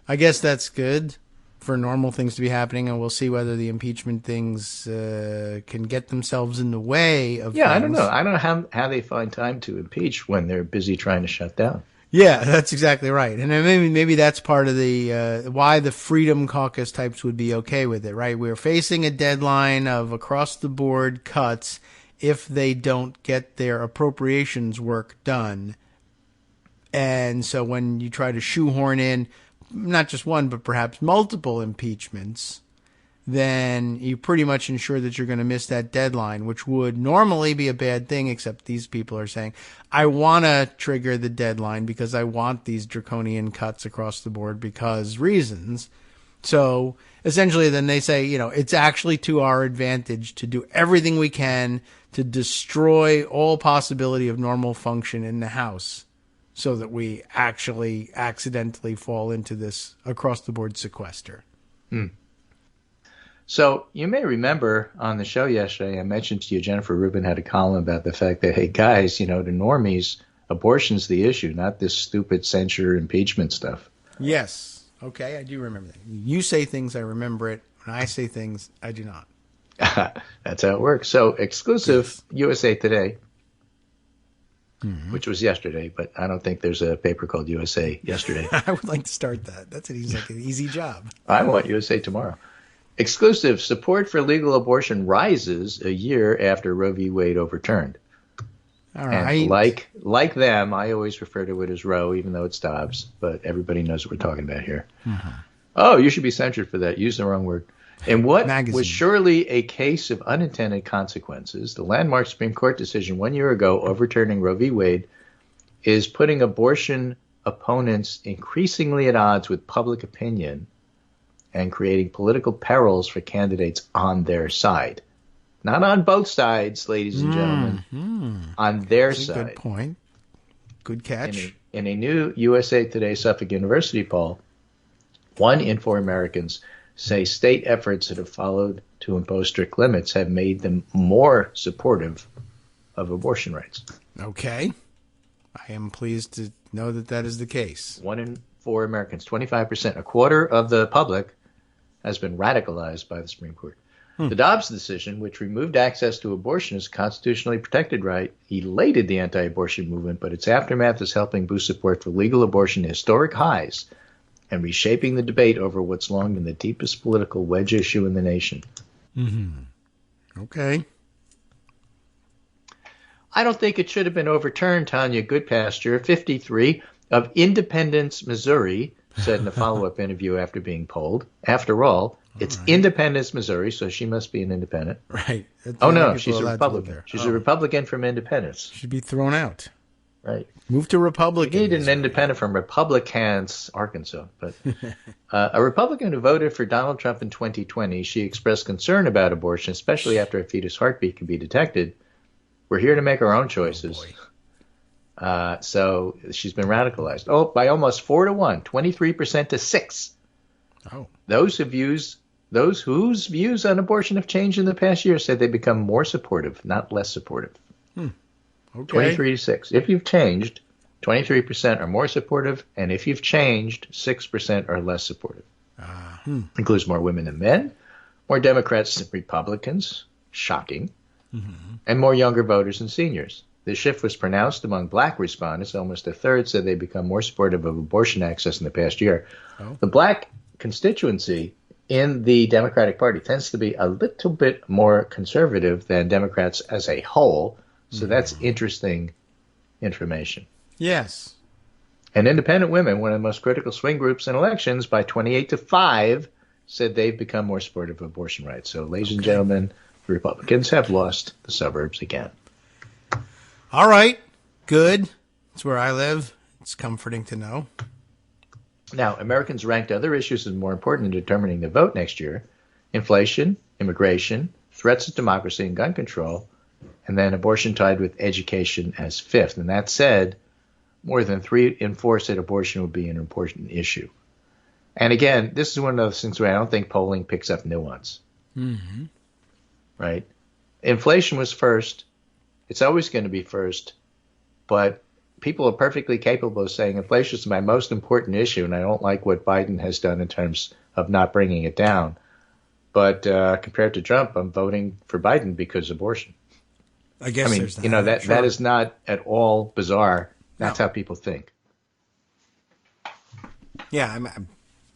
I guess that's good for normal things to be happening, and we'll see whether the impeachment things can get themselves in the way of things. I don't know. I don't know how they find time to impeach when they're busy trying to shut down. Yeah, that's exactly right. And maybe that's part of the why the Freedom Caucus types would be okay with it, right? We're facing a deadline of across-the-board cuts if they don't get their appropriations work done. And so when you try to shoehorn in not just one, but perhaps multiple impeachments, then you pretty much ensure that you're going to miss that deadline, which would normally be a bad thing, except these people are saying, I want to trigger the deadline because I want these draconian cuts across the board because reasons. So essentially then they say, it's actually to our advantage to do everything we can to destroy all possibility of normal function in the House so that we actually accidentally fall into this across the board sequester. So you may remember on the show yesterday, I mentioned to you, Jennifer Rubin had a column about the fact that, hey, guys, to normies, abortion's the issue, not this stupid censure impeachment stuff. Yes. Okay, I do remember that. You say things, I remember it. When I say things, I do not. That's how it works. So exclusive USA Today, which was yesterday, but I don't think there's a paper called USA Yesterday. I would like to start that. That's an easy job. I want USA Tomorrow. Exclusive, support for legal abortion rises a year after Roe v. Wade overturned. All right. And like them, I always refer to it as Roe, even though it's Dobbs, but everybody knows what we're talking about here. Oh, you should be censured for that. Use the wrong word. And what was surely a case of unintended consequences, the landmark Supreme Court decision 1 year ago overturning Roe v. Wade is putting abortion opponents increasingly at odds with public opinion and creating political perils for candidates on their side. Not on both sides, ladies and gentlemen. On their side. Good point. Good catch. In a new USA Today Suffolk University poll, 1 in 4 Americans say state efforts that have followed to impose strict limits have made them more supportive of abortion rights. Okay. I am pleased to know that that is the case. 1 in 4 Americans, 25%, a quarter of the public, has been radicalized by the Supreme Court. The Dobbs decision, which removed access to abortion as a constitutionally protected right, elated the anti-abortion movement, but its aftermath is helping boost support for legal abortion to historic highs and reshaping the debate over what's long been the deepest political wedge issue in the nation. Okay. I don't think it should have been overturned, Tanya Goodpasture, 53, of Independence, Missouri, said in a follow-up interview after being polled. After all, it's Independence, Missouri, so she must be an independent. Right. Oh, no, she's a Republican. She's a Republican from Independence. Should be thrown out. Right. Move to Republican. We need an independent from Republicans, Arkansas. But a Republican who voted for Donald Trump in 2020, she expressed concern about abortion, especially after a fetus heartbeat can be detected. We're here to make our own choices. So she's been radicalized. Oh, by almost 4 to 1, 23% to 6. Oh. Those whose views on abortion have changed in the past year said they become more supportive, not less supportive. Okay. 23 to 6. If you've changed, 23% are more supportive, and if you've changed, 6% are less supportive. Includes more women than men, more Democrats than Republicans, shocking, and more younger voters and seniors. The shift was pronounced among black respondents. Almost a third said they become more supportive of abortion access in the past year. The black constituency in the Democratic Party tends to be a little bit more conservative than Democrats as a whole. So that's interesting information. Yes. And independent women, one of the most critical swing groups in elections, by 28 to 5, said they've become more supportive of abortion rights. So, ladies and gentlemen, the Republicans have lost the suburbs again. All right. Good. It's where I live. It's comforting to know. Now, Americans ranked other issues as more important in determining the vote next year. Inflation, immigration, threats to democracy and gun control, and then abortion tied with education as 5th. And that said, more than 3 in 4 said abortion would be an important issue. And again, this is one of those things where I don't think polling picks up nuance. Right? Inflation was first. It's always going to be first. But people are perfectly capable of saying inflation is my most important issue, and I don't like what Biden has done in terms of not bringing it down. But compared to Trump, I'm voting for Biden because of abortion. I guess there's that. That is not at all bizarre. That's how people think. Yeah, I'm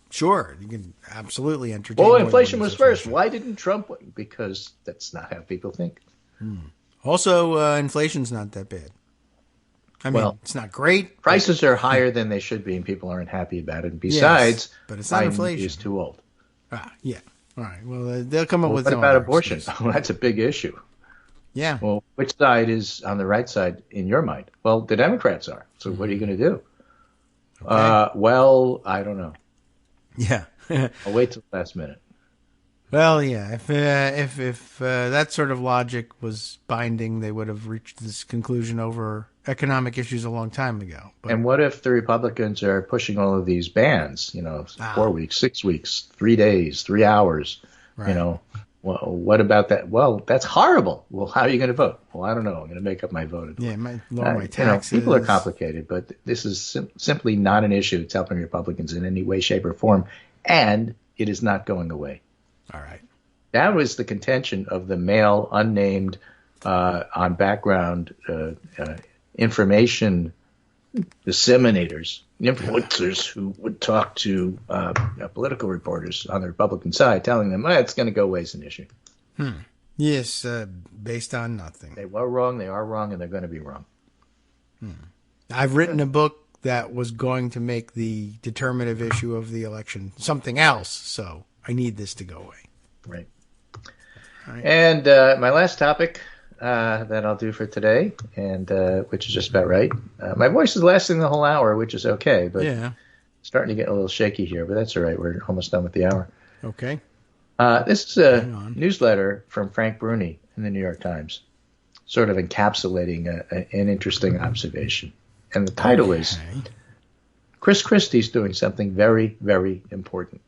sure. You can absolutely entertain. Well, inflation was first. Why didn't Trump win? Because that's not how people think. Also, inflation's not that bad. I mean, it's not great. Prices are higher than they should be, and people aren't happy about it. And besides, but it's not Biden inflation. is too old. Yeah. All right. Well, they'll come up with what some about other abortion? excuse. Well, that's a big issue. Yeah. Well, which side is on the right side in your mind? Well, the Democrats are. So what are you going to do? Okay. Well, I don't know. Yeah. I'll wait till the last minute. Well, yeah. If that sort of logic was binding, they would have reached this conclusion over economic issues a long time ago. But, and what if the Republicans are pushing all of these bans? 4 weeks, 6 weeks, 3 days, 3 hours. Right. Well, what about that? Well, that's horrible. Well, how are you going to vote? Well, I don't know. I'm going to make up my vote. Yeah, lower my taxes. People are complicated, but this is simply not an issue. It's helping Republicans in any way, shape, or form, and it is not going away. All right. That was the contention of the male, unnamed, on background information disseminators, influencers who would talk to political reporters on the Republican side, telling them, it's going to go away as an issue. Yes, based on nothing. They were wrong, they are wrong, and they're going to be wrong. I've written a book that was going to make the determinative issue of the election something else, so I need this to go away. Right. Right. And my last topic that I'll do for today, and which is just about right. My voice is lasting the whole hour, which is okay, but starting to get a little shaky here, but that's all right. We're almost done with the hour. Okay. This is a newsletter from Frank Bruni in the New York Times, sort of encapsulating an interesting observation. And the title is, Chris Christie's doing something very, very important.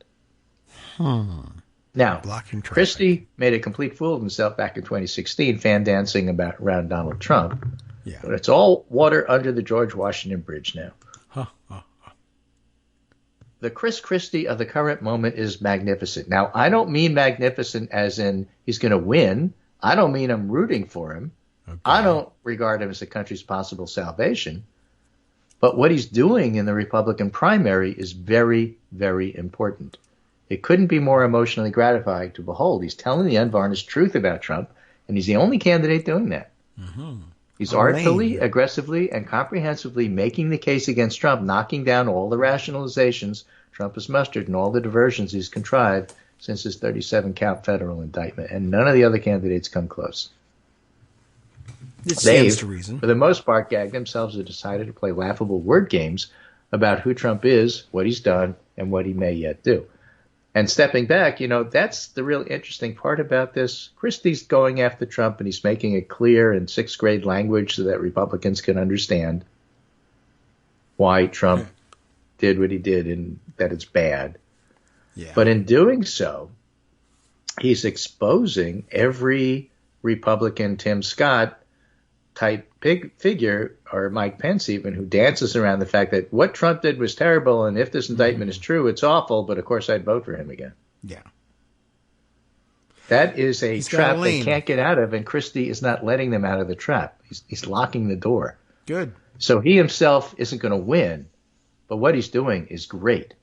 Now, Christie made a complete fool of himself back in 2016, fan dancing around Donald Trump. Yeah. But it's all water under the George Washington Bridge now. The Chris Christie of the current moment is magnificent. Now, I don't mean magnificent as in he's going to win. I don't mean I'm rooting for him. Okay. I don't regard him as the country's possible salvation. But what he's doing in the Republican primary is very, very important. It couldn't be more emotionally gratifying to behold. He's telling the unvarnished truth about Trump, and he's the only candidate doing that. He's artfully, aggressively, and comprehensively making the case against Trump, knocking down all the rationalizations Trump has mustered and all the diversions he's contrived since his 37-count federal indictment, and none of the other candidates come close. It stands to reason. For the most part, gagged themselves and decided to play laughable word games about who Trump is, what he's done, and what he may yet do. And stepping back, that's the real interesting part about this. Christie's going after Trump, and he's making it clear in sixth grade language so that Republicans can understand why Trump did what he did and that it's bad. Yeah. But in doing so, he's exposing every Republican Tim Scott type figure, or Mike Pence even, who dances around the fact that what Trump did was terrible, and if this indictment is true, it's awful, but of course I'd vote for him again. Yeah. That is a trap they can't get out of, and Christie is not letting them out of the trap. He's locking the door. Good. So he himself isn't going to win, but what he's doing is great.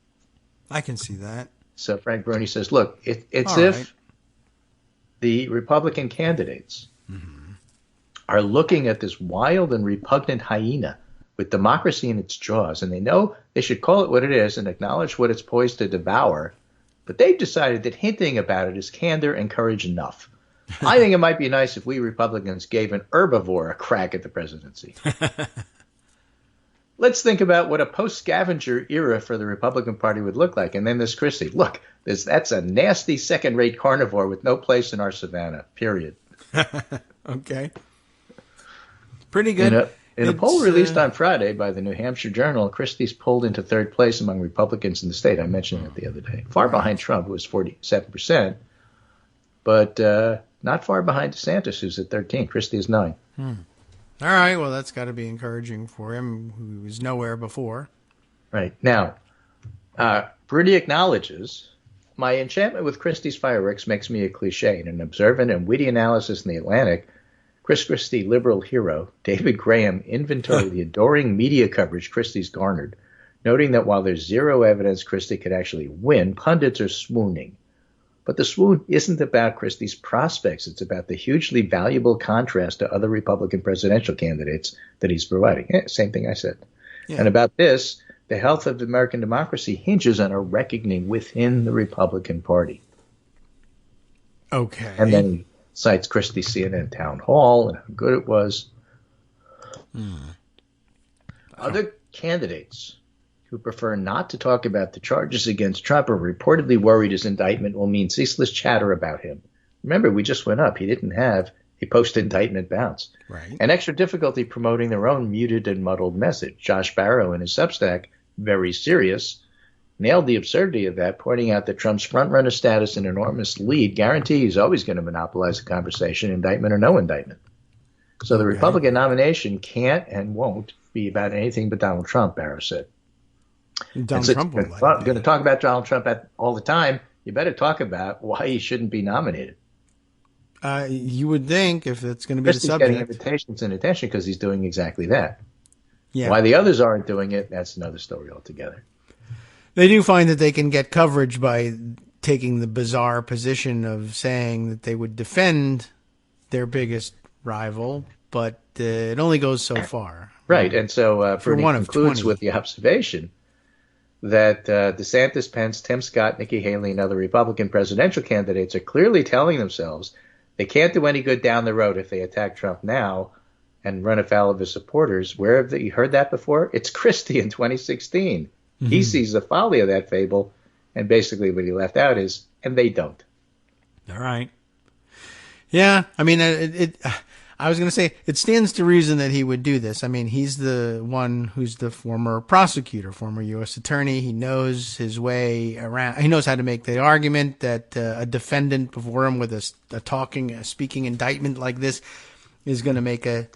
I can see that. So Frank Bruni says, look, it's if the Republican candidates are looking at this wild and repugnant hyena with democracy in its jaws, and they know they should call it what it is and acknowledge what it's poised to devour, but they've decided that hinting about it is candor and courage enough. I think it might be nice if we Republicans gave an herbivore a crack at the presidency. Let's think about what a post-scavenger era for the Republican Party would look like. And then there's Christie. Look, that's a nasty second-rate carnivore with no place in our savannah, period. Okay. Pretty good. In a poll released on Friday by the New Hampshire Journal, Christie's pulled into third place among Republicans in the state. I mentioned it the other day. Far behind Trump, who was 47%, but not far behind DeSantis, who's at 13. Christie is 9. All right. Well, that's got to be encouraging for him, who was nowhere before. Right. Now, Bruni acknowledges, my enchantment with Christie's fireworks makes me a cliche. In an observant and witty analysis in The Atlantic, Chris Christie, liberal hero, David Graham inventoried the adoring media coverage Christie's garnered, noting that while there's zero evidence Christie could actually win, pundits are swooning. But the swoon isn't about Christie's prospects. It's about the hugely valuable contrast to other Republican presidential candidates that he's providing. Same thing I said. Yeah. And about this, the health of American democracy hinges on a reckoning within the Republican Party. Okay. And then he cites Christie's CNN town hall and how good it was. Other candidates who prefer not to talk about the charges against Trump are reportedly worried his indictment will mean ceaseless chatter about him. Remember, we just went up. He didn't have a post-indictment bounce. Right. And extra difficulty promoting their own muted and muddled message. Josh Barrow in his Substack, Very Serious, nailed the absurdity of that, pointing out that Trump's front-runner status and enormous lead guarantee he's always going to monopolize the conversation, indictment or no indictment. So the Republican nomination can't and won't be about anything but Donald Trump, Barrow said. Donald Trump will going to talk about Donald Trump all the time. You better talk about why he shouldn't be nominated. You would think if it's going to be Christie's the subject. getting invitations and attention because he's doing exactly that. Yeah. Why the others aren't doing it, that's another story altogether. They do find that they can get coverage by taking the bizarre position of saying that they would defend their biggest rival, but it only goes so far. Right, and so For one of concludes 20. with the observation that DeSantis, Pence, Tim Scott, Nikki Haley, and other Republican presidential candidates are clearly telling themselves they can't do any good down the road if they attack Trump now and run afoul of his supporters. Where have you heard that before? It's Christie in 2016. Mm-hmm. He sees the folly of that fable, and basically what he left out is, and they don't. All right. Yeah, I mean, I was going to say, it stands to reason that he would do this. I mean, he's the one who's the former prosecutor, former U.S. attorney. He knows his way around. He knows how to make the argument that a defendant before him with a speaking indictment like this is going to make an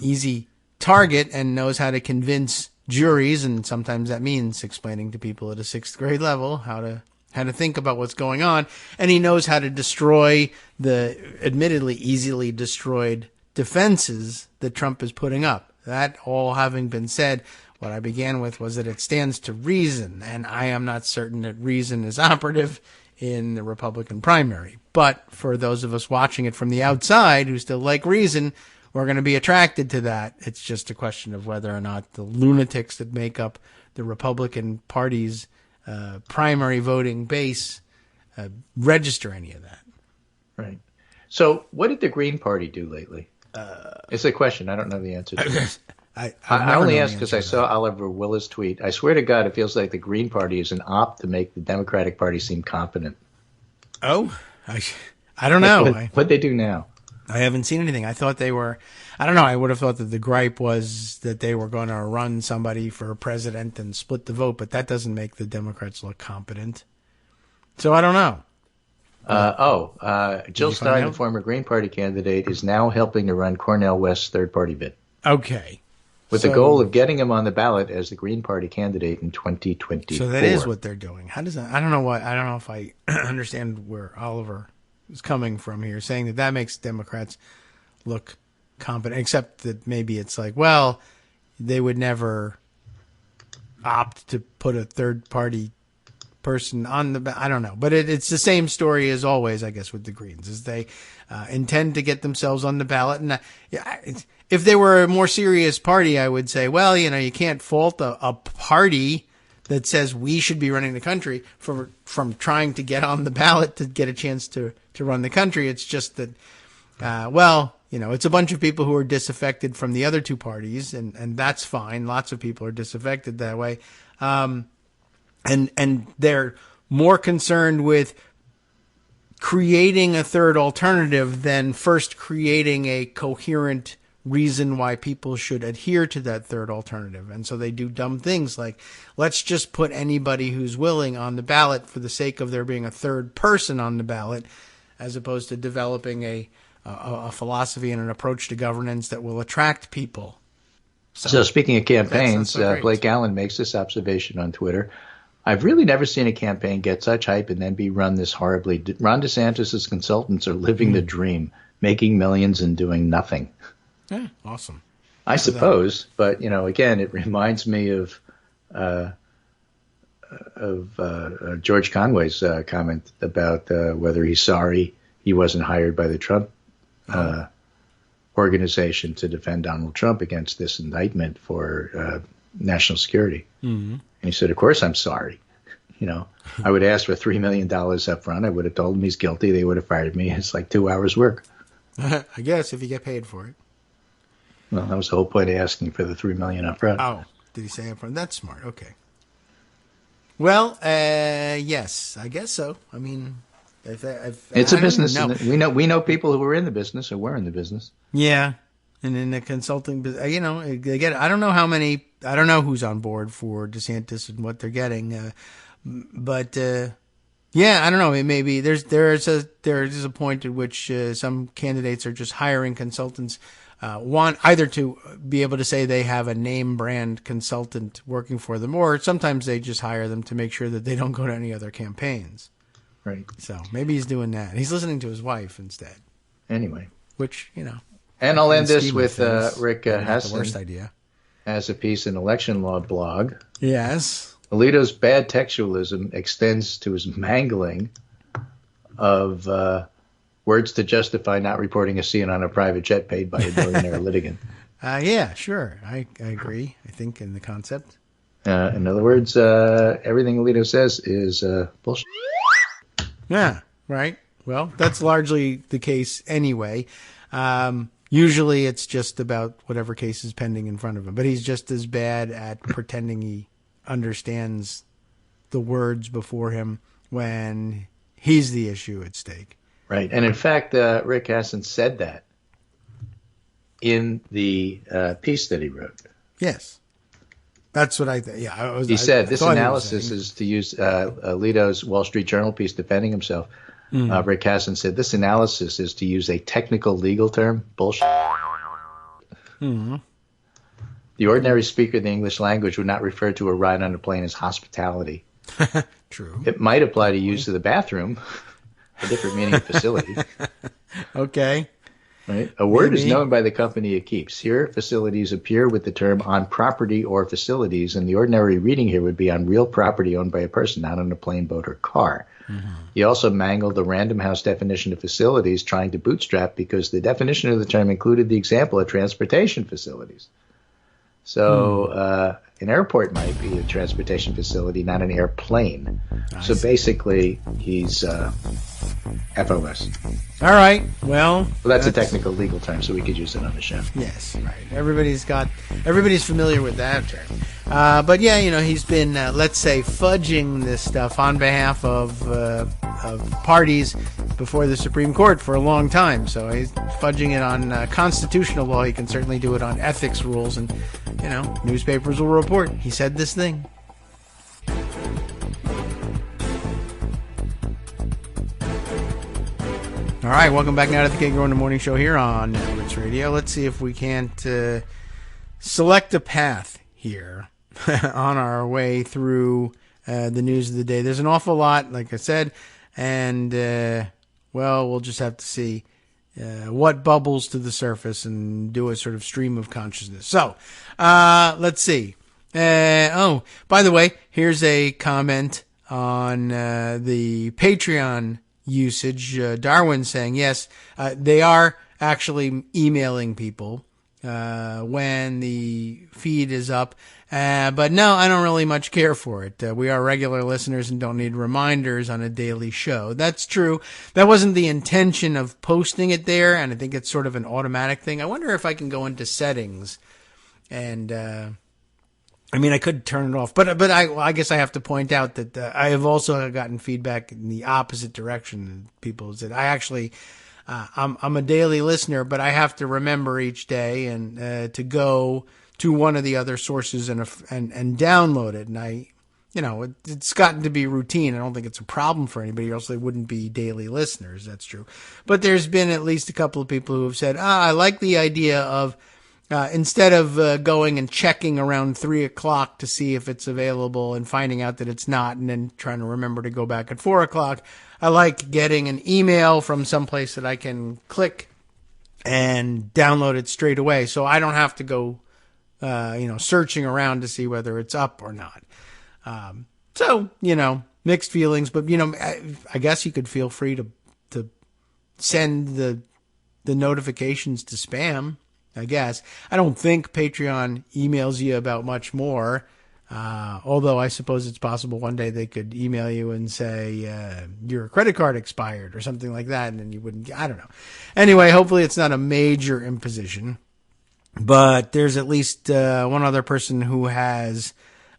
easy target, and knows how to convince juries. And sometimes that means explaining to people at a 6th grade level how to think about what's going on. And he knows how to destroy the admittedly easily destroyed defenses that Trump is putting up. That all having been said, what I began with was that it stands to reason, and I am not certain that reason is operative in the Republican primary. But for those of us watching it from the outside who still like reason, we're going to be attracted to that. It's just a question of whether or not the lunatics that make up the Republican Party's primary voting base register any of that. Right. So what did the Green Party do lately? It's a question. I don't know the answer to it. I only asked because I saw Oliver Willis tweet. I swear to God, it feels like the Green Party is an op to make the Democratic Party seem competent. Oh, I don't know. What'd they do now? I haven't seen anything. I thought they were, I don't know, I would have thought that the gripe was that they were going to run somebody for president and split the vote, but that doesn't make the Democrats look competent. So I don't know. Jill Stein, the former Green Party candidate, is now helping to run Cornel West's third-party bid. Okay. With the goal of getting him on the ballot as the Green Party candidate in 2024. So that is what they're doing. How does that? I don't know if I understand where Oliver is coming from here, saying that makes Democrats look competent, except that maybe it's like, well, they would never opt to put a third-party person on the, I don't know, but it's the same story as always, I guess, with the Greens, is they intend to get themselves on the ballot. And if they were a more serious party, I would say, well, you can't fault a party that says we should be running the country from trying to get on the ballot to get a chance to run the country. It's just that, it's a bunch of people who are disaffected from the other two parties, and that's fine. Lots of people are disaffected that way. And they're more concerned with creating a third alternative than first creating a coherent reason why people should adhere to that third alternative. And so they do dumb things like, let's just put anybody who's willing on the ballot for the sake of there being a third person on the ballot, as opposed to developing a philosophy and an approach to governance that will attract people. So speaking of campaigns, Blake Allen makes this observation on Twitter. I've really never seen a campaign get such hype and then be run this horribly. Ron DeSantis' consultants are living the dream, making millions and doing nothing. Yeah, awesome. I suppose, but again, it reminds me of George Conway's comment about whether he's sorry he wasn't hired by the Trump organization to defend Donald Trump against this indictment for national security. Mm-hmm. And he said, "Of course I'm sorry." I would ask for $3 million up front. I would have told him he's guilty. They would have fired me. It's like 2 hours work. I guess if you get paid for it. Well, that was the whole point of asking for the $3 million up front. Oh, did he say up front? That's smart. Okay. Well, yes, I guess so. I mean, it's a business. We know people who were in the business or were in the business. Yeah. And in the consulting business, they get, I don't know who's on board for DeSantis and what they're getting. But I don't know. Maybe there is a point at which some candidates are just hiring consultants, want either to be able to say they have a name brand consultant working for them, or sometimes they just hire them to make sure that they don't go to any other campaigns. Right. So maybe he's doing that. He's listening to his wife instead. Anyway. Which, And I'll end this with Rick Hasson. The worst idea. Has a piece in Election Law blog. Yes. Alito's bad textualism extends to his mangling of words to justify not reporting a scene on a private jet paid by a billionaire litigant. Yeah, sure. I agree, I think, in the concept. In other words, everything Alito says is bullshit. Yeah, right. Well, that's largely the case anyway. Usually it's just about whatever case is pending in front of him. But he's just as bad at pretending he understands the words before him when he's the issue at stake. Right. And in fact, Rick Hasson said that in the piece that he wrote. Yes. That's what I think. Yeah, he said this analysis is to use Alito's Wall Street Journal piece defending himself. Rick Hasson said this analysis is to use a technical legal term. Bullshit. Mm-hmm. The ordinary speaker of the English language would not refer to a ride on a plane as hospitality. True. It might apply to use of the bathroom, a different meaning of facility. Okay. Right. A word is known by the company it keeps. Here, facilities appear with the term on property or facilities, and the ordinary reading here would be on real property owned by a person, not on a plane, boat, or car. Mm-hmm. He also mangled the Random House definition of facilities, trying to bootstrap because the definition of the term included the example of transportation facilities. So an airport might be a transportation facility, not an airplane. So basically, he's FOS. All right. Well, that's a technical legal term, so we could use it on the show. Yes, right. Everybody's familiar with that term. But yeah, he's been, let's say, fudging this stuff on behalf of parties before the Supreme Court for a long time. So he's fudging it on constitutional law. He can certainly do it on ethics rules, and newspapers will report he said this thing. All right, welcome back now to the Kagro in the Morning Show here on Rich Radio. Let's see if we can't select a path here on our way through the news of the day. There's an awful lot, like I said, and, we'll just have to see what bubbles to the surface and do a sort of stream of consciousness. So, let's see. By the way, here's a comment on the Patreon usage. Darwin saying, yes, they are actually emailing people when the feed is up. But no, I don't really much care for it. We are regular listeners and don't need reminders on a daily show. That's true. That wasn't the intention of posting it there, and I think it's sort of an automatic thing. I wonder if I can go into settings and I could turn it off, but I guess I have to point out that I have also gotten feedback in the opposite direction. People said I actually I'm a daily listener, but I have to remember each day and to go to one of the other sources and download it. And it's gotten to be routine. I don't think it's a problem for anybody else. They wouldn't be daily listeners. That's true. But there's been at least a couple of people who have said, I like the idea of instead of going and checking around 3 o'clock to see if it's available and finding out that it's not and then trying to remember to go back at 4 o'clock, I like getting an email from someplace that I can click and download it straight away. So I don't have to go, searching around to see whether it's up or not. So, mixed feelings, but, I guess you could feel free to send the notifications to spam. I guess. I don't think Patreon emails you about much more. Although I suppose it's possible one day they could email you and say, your credit card expired or something like that. And then you wouldn't, I don't know. Anyway, hopefully it's not a major imposition, but there's at least, one other person who has,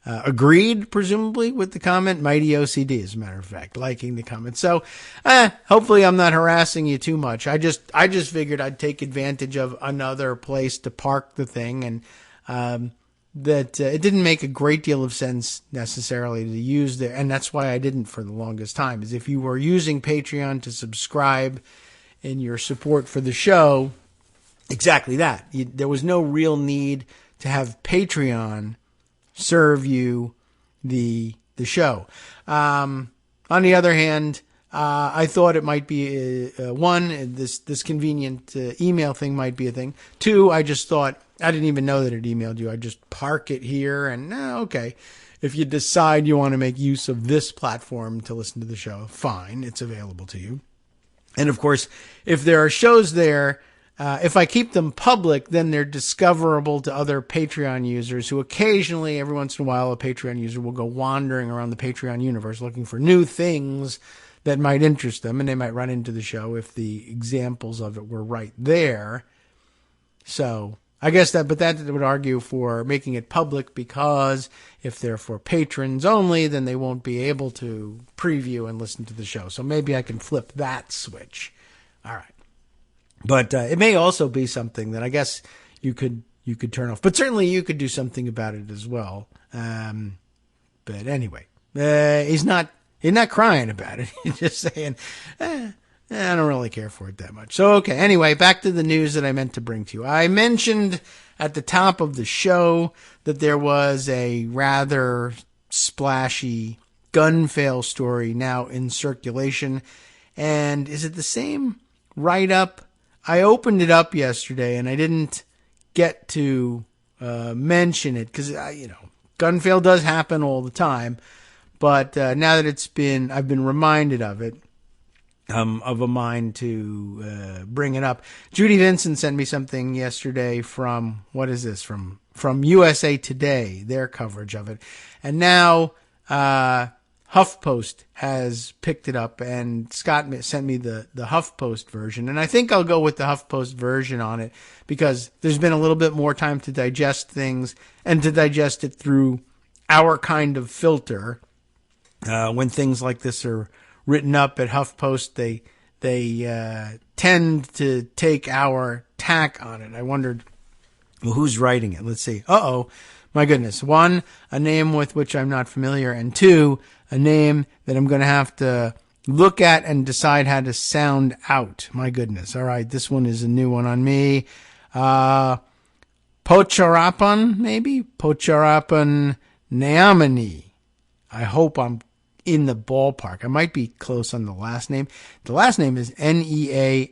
agreed, presumably, with the comment. Mighty OCD, as a matter of fact, liking the comment. So, hopefully I'm not harassing you too much. I just figured I'd take advantage of another place to park the thing, and, that it didn't make a great deal of sense necessarily to use there. And that's why I didn't for the longest time, is if you were using Patreon to subscribe in your support for the show, exactly that. There was no real need to have Patreon serve you the show. On the other hand, I thought it might be this convenient email thing might be a thing. Two, I just thought, I didn't even know that it emailed you. I just park it here and okay. If you decide you want to make use of this platform to listen to the show, fine, it's available to you. And of course, if there are shows there, if I keep them public, then they're discoverable to other Patreon users who occasionally, every once in a while, a Patreon user will go wandering around the Patreon universe looking for new things that might interest them, and they might run into the show if the examples of it were right there. So I guess that would argue for making it public, because if they're for patrons only, then they won't be able to preview and listen to the show. So maybe I can flip that switch. All right. But it may also be something that I guess you could turn off. But certainly you could do something about it as well. But anyway, he's not crying about it. He's just saying, I don't really care for it that much. So, okay. Anyway, back to the news that I meant to bring to you. I mentioned at the top of the show that there was a rather splashy gun fail story now in circulation. And is it the same write-up? I opened it up yesterday and I didn't get to mention it because, gun fail does happen all the time. But now that I've been reminded of it, of a mind to bring it up. Judy Vincent sent me something yesterday from, what is this, from USA Today, their coverage of it. And now HuffPost has picked it up, and Scott sent me the HuffPost version. And I think I'll go with the HuffPost version on it because there's been a little bit more time to digest things and to digest it through our kind of filter. When things like this are written up at HuffPost, they tend to take our tack on it. I wondered, well, who's writing it? Let's see. My goodness. One, a name with which I'm not familiar, and two, a name that I'm going to have to look at and decide how to sound out. My goodness. All right, this one is a new one on me. Pocharapan, maybe? Pocharapan Neamani. I hope I'm in the ballpark. I might be close on the last name. The last name is Neammanee.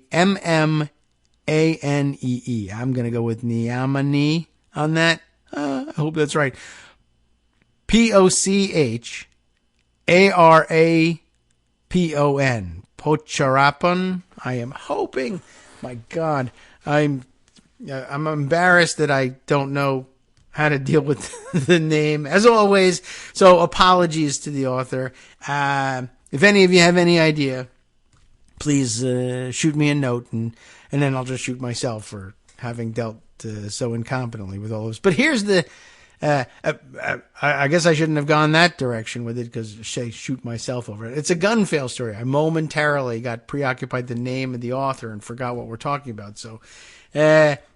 I'm going to go with Neamani on that. I hope that's right. Pocharapan. Pocharapan. I am hoping. My God, I'm embarrassed that I don't know how to deal with the name, as always. So apologies to the author. If any of you have any idea, please shoot me a note, and then I'll just shoot myself for having dealt so incompetently with all this. But here's the... I guess I shouldn't have gone that direction with it because I shoot myself over it. It's a gun fail story. I momentarily got preoccupied with the name of the author and forgot what we're talking about. So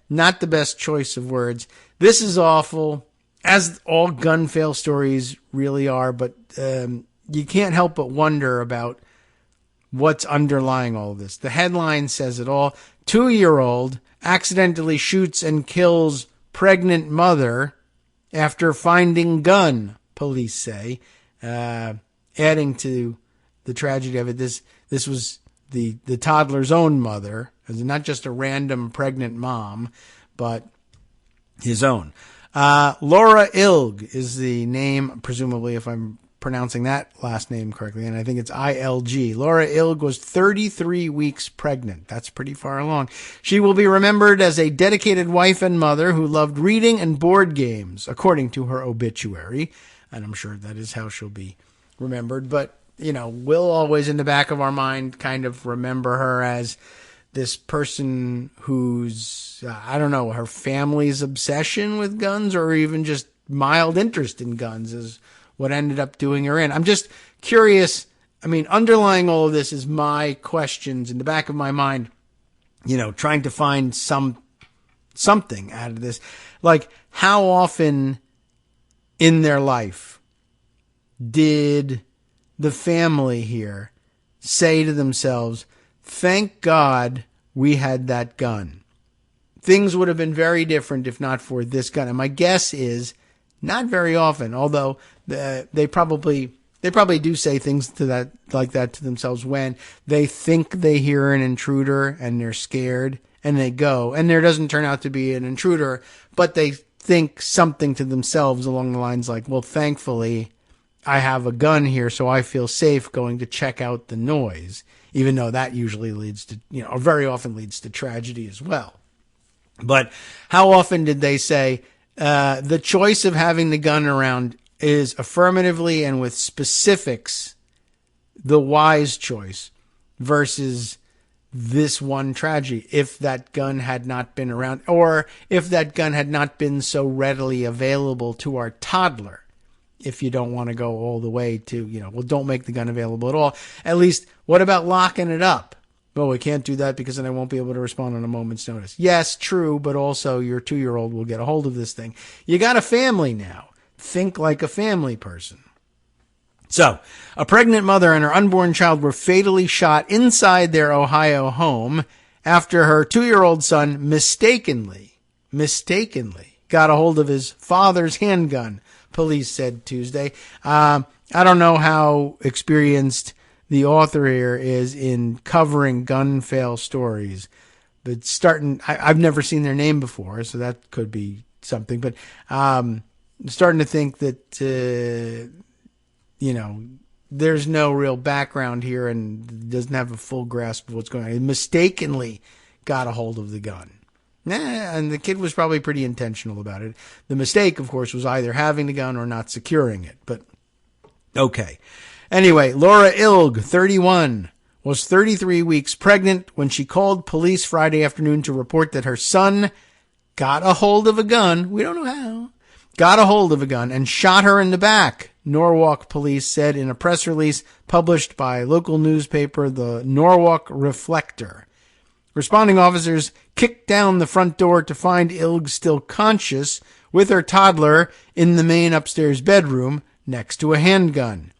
not the best choice of words. This is awful, as all gun fail stories really are, but you can't help but wonder about what's underlying all of this. The headline says it all. 2-year-old accidentally shoots and kills pregnant mother after finding gun, police say. Adding to the tragedy of it, this was the toddler's own mother, not just a random pregnant mom, but his own. Laura Ilg is the name, presumably, if I'm pronouncing that last name correctly, and I think it's ILG. Laura Ilg was 33 weeks pregnant. That's pretty far along. She will be remembered as a dedicated wife and mother who loved reading and board games, according to her obituary. And I'm sure that is how she'll be remembered. But, we'll always in the back of our mind kind of remember her as this person whose, her family's obsession with guns or even just mild interest in guns is what ended up doing her in. I'm just curious. Underlying all of this is my questions in the back of my mind, trying to find something out of this. Like, how often in their life did the family here say to themselves, thank God we had that gun. Things would have been very different if not for this gun. And my guess is not very often, although they probably do say things like that to themselves when they think they hear an intruder and they're scared and they go, and there doesn't turn out to be an intruder, but they think something to themselves along the lines like, well, thankfully I have a gun here, so I feel safe going to check out the noise, even though that usually leads to, or very often leads to tragedy as well. But how often did they say, the choice of having the gun around is affirmatively and with specifics the wise choice versus this one tragedy, if that gun had not been around, or if that gun had not been so readily available to our toddler. If you don't want to go all the way to, don't make the gun available at all. At least, what about locking it up? Well, we can't do that because then I won't be able to respond on a moment's notice. Yes, true, but also your 2-year-old will get a hold of this thing. You got a family now. Think like a family person. So, a pregnant mother and her unborn child were fatally shot inside their Ohio home after her 2-year-old son mistakenly got a hold of his father's handgun, police said Tuesday. I don't know how experienced the author here is in covering gun fail stories, but I've never seen their name before, so that could be something, but I'm starting to think that, there's no real background here and doesn't have a full grasp of what's going on. He mistakenly got a hold of the gun. And the kid was probably pretty intentional about it. The mistake, of course, was either having the gun or not securing it. But, okay. Anyway, Laura Ilg, 31, was 33 weeks pregnant when she called police Friday afternoon to report that her son got a hold of a gun. We don't know how. Got a hold of a gun and shot her in the back, Norwalk police said in a press release published by local newspaper, the Norwalk Reflector. Responding officers kicked down the front door to find Ilg still conscious with her toddler in the main upstairs bedroom next to a handgun.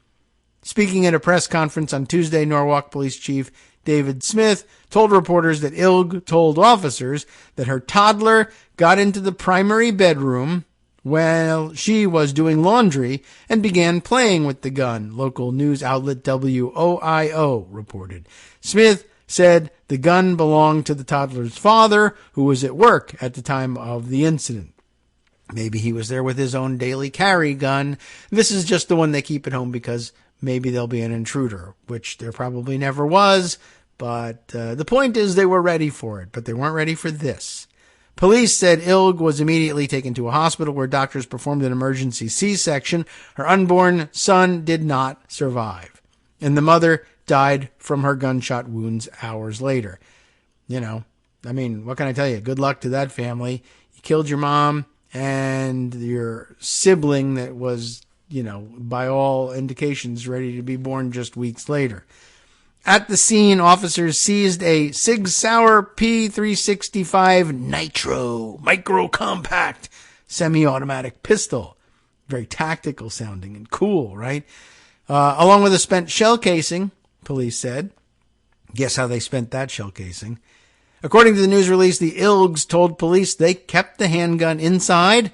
Speaking at a press conference on Tuesday, Norwalk Police Chief David Smith told reporters that Ilg told officers that her toddler got into the primary bedroom while she was doing laundry and began playing with the gun, local news outlet WOIO reported. Smith said the gun belonged to the toddler's father, who was at work at the time of the incident. Maybe he was there with his own daily carry gun. This is just the one they keep at home because maybe there'll be an intruder, which there probably never was. But the point is they were ready for it, but they weren't ready for this. Police said Ilg was immediately taken to a hospital where doctors performed an emergency C-section. Her unborn son did not survive, and the mother died from her gunshot wounds hours later. What can I tell you? Good luck to that family. You killed your mom and your sibling that was, by all indications ready to be born just weeks later. At the scene, officers seized a Sig Sauer P365 Nitro micro-compact semi-automatic pistol. Very tactical sounding and cool, right? Along with a spent shell casing, police said. Guess how they spent that shell casing. According to the news release, the Ilgs told police they kept the handgun inside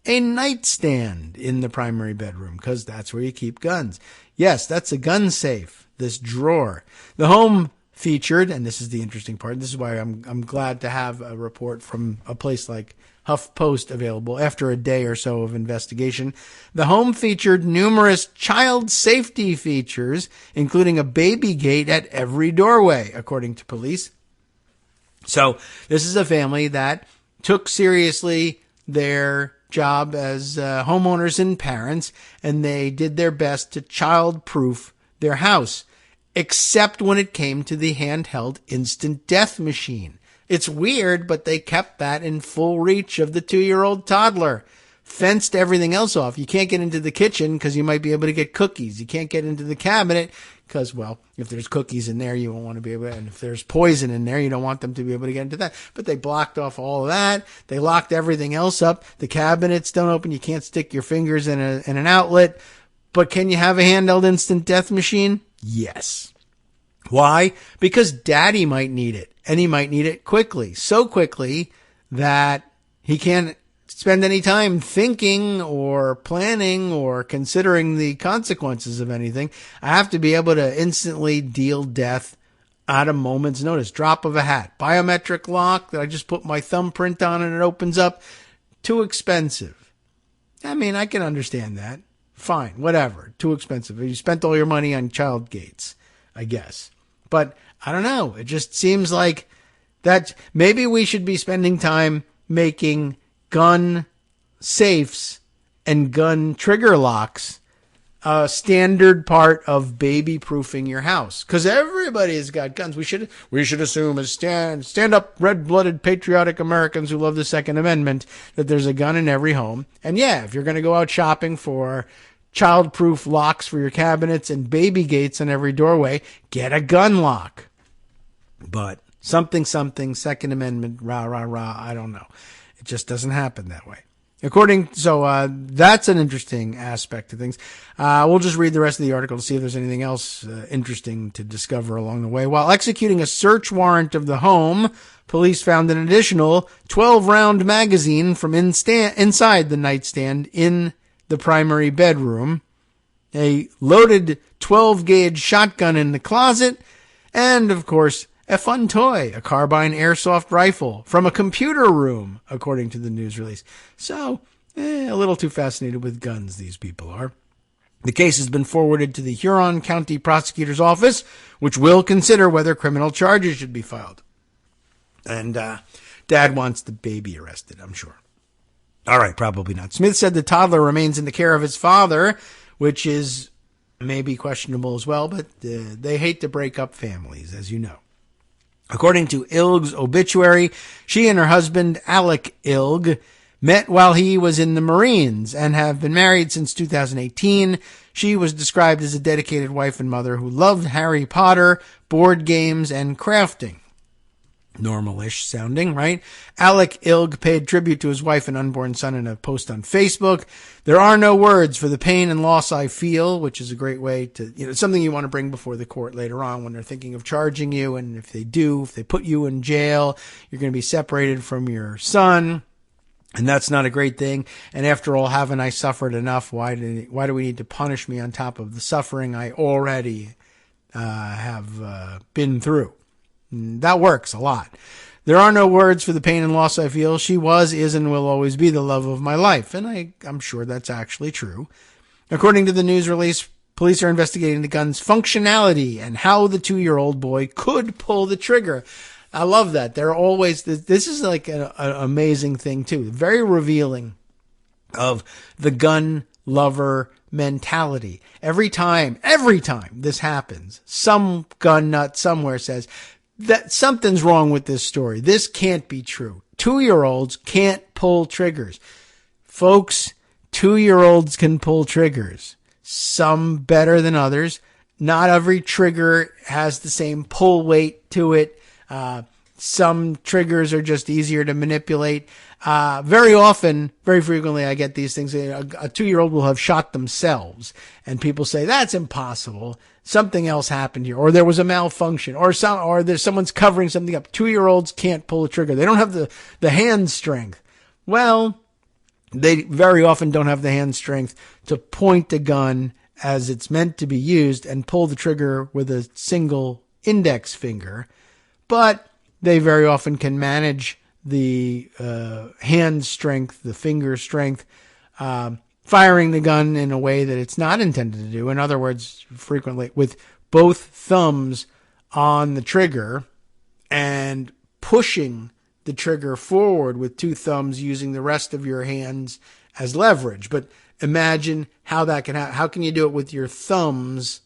a nightstand in the primary bedroom, because that's where you keep guns. Yes, that's a gun safe, this drawer. The home featured, and this is the interesting part. This is why I'm glad to have a report from a place like HuffPost available after a day or so of investigation. The home featured numerous child safety features, including a baby gate at every doorway, according to police. So this is a family that took seriously their job as homeowners and parents, and they did their best to child-proof their house, except when it came to the handheld instant death machine. It's weird, but they kept that in full reach of the 2-year-old toddler. Fenced everything else off. You can't get into the kitchen because you might be able to get cookies. You can't get into the cabinet because, well, if there's cookies in there, you won't want to be able to, and if there's poison in there, you don't want them to be able to get into that. But they blocked off all of that. They locked everything else up. The cabinets don't open. You can't stick your fingers in an outlet. But can you have a handheld instant death machine? Yes. Why? Because daddy might need it, and he might need it quickly. So quickly that he can't spend any time thinking or planning or considering the consequences of anything. I have to be able to instantly deal death at a moment's notice. Drop of a hat. Biometric lock that I just put my thumbprint on and it opens up. Too expensive. I mean, I can understand that. Fine, whatever. Too expensive. You spent all your money on child gates, I guess. But I don't know. It just seems like that maybe we should be spending time making gun safes and gun trigger locks a standard part of baby proofing your house. Because everybody's got guns. We should assume as stand up red-blooded patriotic Americans who love the Second Amendment that there's a gun in every home. And yeah, if you're going to go out shopping for child-proof locks for your cabinets and baby gates on every doorway, get a gun lock. But something, Second Amendment, rah, rah, rah, I don't know. It just doesn't happen that way. So that's an interesting aspect of things. We'll just read the rest of the article to see if there's anything else interesting to discover along the way. While executing a search warrant of the home, police found an additional 12-round magazine from inside the nightstand in the primary bedroom, a loaded 12-gauge shotgun in the closet, and, of course, a fun toy, a carbine airsoft rifle from a computer room, according to the news release. So, a little too fascinated with guns, these people are. The case has been forwarded to the Huron County Prosecutor's Office, which will consider whether criminal charges should be filed. And Dad wants the baby arrested, I'm sure. All right, probably not. Smith said the toddler remains in the care of his father, which is maybe questionable as well, but they hate to break up families, as you know. According to Ilg's obituary, she and her husband, Alec Ilg, met while he was in the Marines and have been married since 2018. She was described as a dedicated wife and mother who loved Harry Potter, board games, and crafting. Normal-ish sounding, right? Alec Ilg paid tribute to his wife and unborn son in a post on Facebook. There are no words for the pain and loss I feel, which is a great way to, something you want to bring before the court later on when they're thinking of charging you. And if they put you in jail, you're going to be separated from your son. And that's not a great thing. And after all, haven't I suffered enough? Why do we need to punish me on top of the suffering I already have been through? That works a lot. There are no words for the pain and loss I feel. She was, is, and will always be the love of my life. And I'm sure that's actually true. According to the news release, police are investigating the gun's functionality and how the 2-year-old boy could pull the trigger. I love that. They're always, this is like an amazing thing too. Very revealing of the gun lover mentality. Every time this happens, some gun nut somewhere says, that something's wrong with this story. This can't be true. 2-year-olds can't pull triggers. Folks, 2-year-olds can pull triggers. Some better than others. Not every trigger has the same pull weight to it. Some triggers are just easier to manipulate. Very frequently, I get these things. A 2-year-old will have shot themselves, and people say that's impossible. Something else happened here, or there was a malfunction, or there's someone's covering something up. 2-year-olds can't pull a trigger. They don't have the hand strength. Well, they very often don't have the hand strength to point a gun as it's meant to be used and pull the trigger with a single index finger, but they very often can manage the hand strength, the finger strength, firing the gun in a way that it's not intended to do. In other words, frequently with both thumbs on the trigger and pushing the trigger forward with two thumbs, using the rest of your hands as leverage. But imagine how that can happen. How can you do it with your thumbs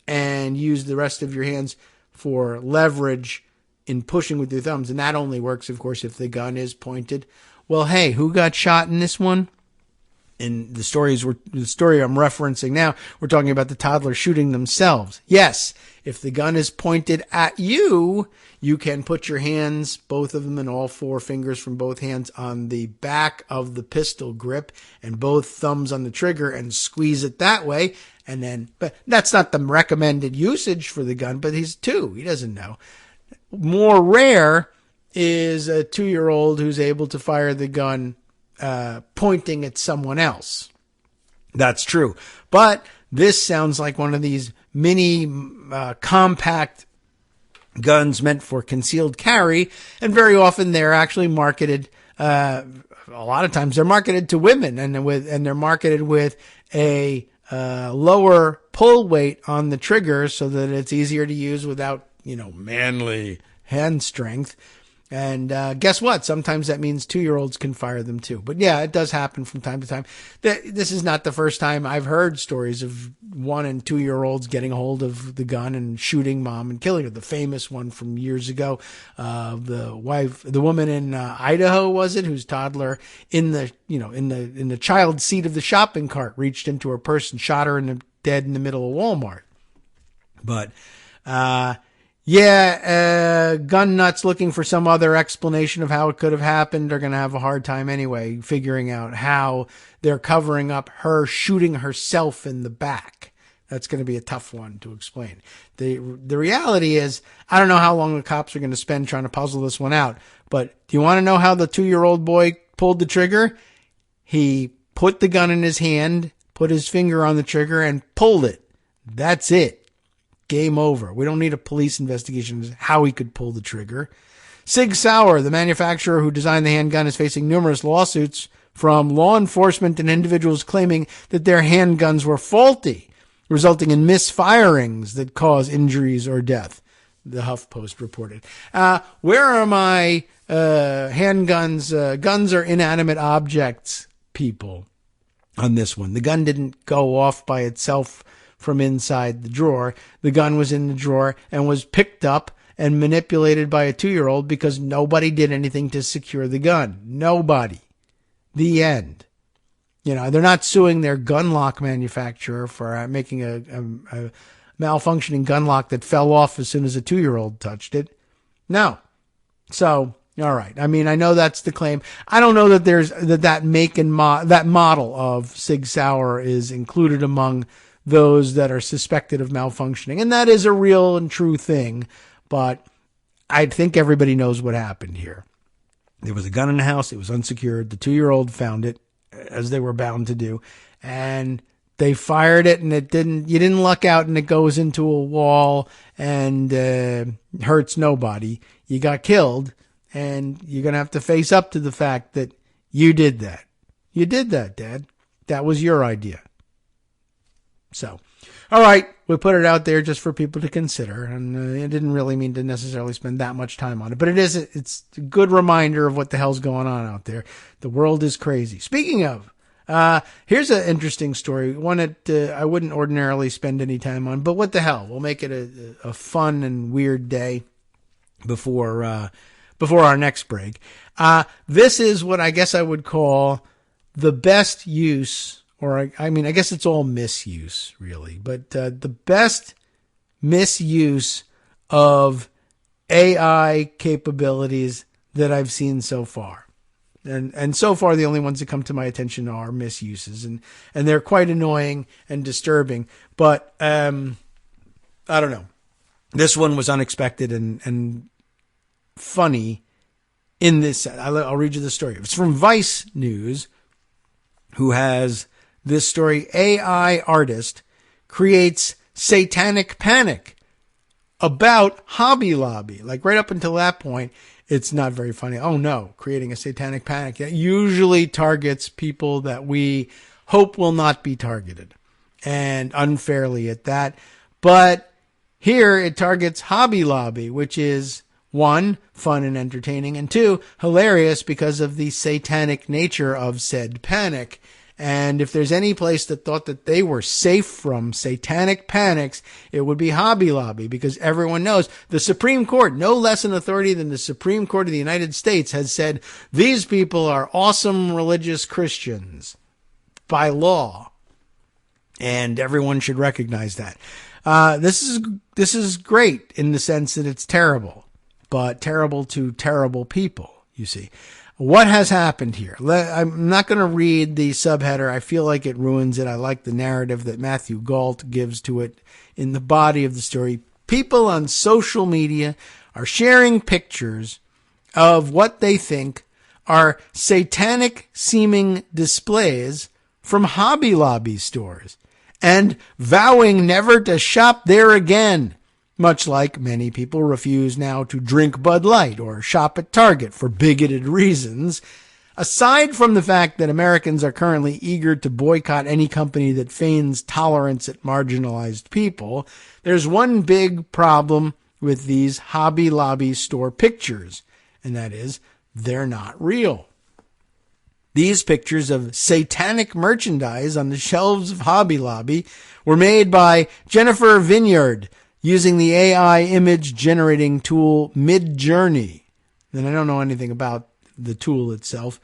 and use the rest of your hands for leverage in pushing with your thumbs? And that only works, of course, if the gun is pointed. Well, hey, who got shot in this one? In the story I'm referencing now, we're talking about the toddlers shooting themselves. Yes, if the gun is pointed at you, you can put your hands, both of them and all four fingers from both hands, on the back of the pistol grip and both thumbs on the trigger and squeeze it that way. And then, but that's not the recommended usage for the gun, but he's 2. He doesn't know. More rare is a 2-year-old who's able to fire the gun pointing at someone else. That's true. But this sounds like one of these mini compact guns meant for concealed carry, and very often they're actually marketed, a lot of times they're marketed to women, and they're marketed with a lower pull weight on the trigger so that it's easier to use without, manly hand strength. And guess what? Sometimes that means 2-year-olds can fire them too. But yeah, it does happen from time to time. This is not the first time I've heard stories of 1- and 2-year-olds getting a hold of the gun and shooting mom and killing her. The famous one from years ago, the woman in Idaho, was it, whose toddler in the child seat of the shopping cart reached into her purse and shot her dead in the middle of Walmart. But gun nuts looking for some other explanation of how it could have happened are going to have a hard time anyway figuring out how they're covering up her shooting herself in the back. That's going to be a tough one to explain. The reality is, I don't know how long the cops are going to spend trying to puzzle this one out, but do you want to know how the 2-year-old boy pulled the trigger? He put the gun in his hand, put his finger on the trigger, and pulled it. That's it. Game over. We don't need a police investigation as how he could pull the trigger. Sig Sauer, the manufacturer who designed the handgun, is facing numerous lawsuits from law enforcement and individuals claiming that their handguns were faulty, resulting in misfirings that cause injuries or death, the HuffPost reported. Where are my handguns? Guns are inanimate objects, people, on this one. The gun didn't go off by itself from inside the drawer. The gun was in the drawer and was picked up and manipulated by a 2-year-old because nobody did anything to secure the gun. Nobody. The end. They're not suing their gun lock manufacturer for making a malfunctioning gun lock that fell off as soon as a 2-year-old touched it. No. So, all right. I mean, I know that's the claim. I don't know that there's that make and that model of Sig Sauer is included among those that are suspected of malfunctioning. And that is a real and true thing. But I think everybody knows what happened here. There was a gun in the house. It was unsecured. The 2-year-old found it, as they were bound to do. And they fired it, and you didn't luck out, and it goes into a wall and hurts nobody. You got killed, and you're going to have to face up to the fact that you did that. You did that, Dad. That was your idea. So, all right, we put it out there just for people to consider, and I didn't really mean to necessarily spend that much time on it, but it's a good reminder of what the hell's going on out there. The world is crazy. Speaking of, here's an interesting story, one that I wouldn't ordinarily spend any time on, but what the hell? We'll make it a fun and weird day before our next break. This is what I guess I would call the best use, or I guess it's all misuse, really. But the best misuse of AI capabilities that I've seen so far. And so far, the only ones that come to my attention are misuses. And they're quite annoying and disturbing. But I don't know. This one was unexpected and funny in this. I'll read you the story. It's from Vice News, who has this story. AI artist creates satanic panic about Hobby Lobby. Like right up until that point, it's not very funny. Oh no, creating a satanic panic. That usually targets people that we hope will not be targeted, and unfairly at that. But here it targets Hobby Lobby, which is, one, fun and entertaining, and two, hilarious because of the satanic nature of said panic. And if there's any place that thought that they were safe from satanic panics, it would be Hobby Lobby, because everyone knows the Supreme Court, no less an authority than the Supreme Court of the United States, has said these people are awesome religious Christians by law. And everyone should recognize that. This is great in the sense that it's terrible, but terrible to terrible people, you see. What has happened here? I'm not going to read the subheader. I feel like it ruins it. I like the narrative that Matthew Gault gives to it in the body of the story. People on social media are sharing pictures of what they think are satanic seeming displays from Hobby Lobby stores and vowing never to shop there again. Much like many people refuse now to drink Bud Light or shop at Target for bigoted reasons. Aside from the fact that Americans are currently eager to boycott any company that feigns tolerance at marginalized people, there's one big problem with these Hobby Lobby store pictures, and that is they're not real. These pictures of satanic merchandise on the shelves of Hobby Lobby were made by Jennifer Vineyard, using the AI image generating tool Midjourney. And I don't know anything about the tool itself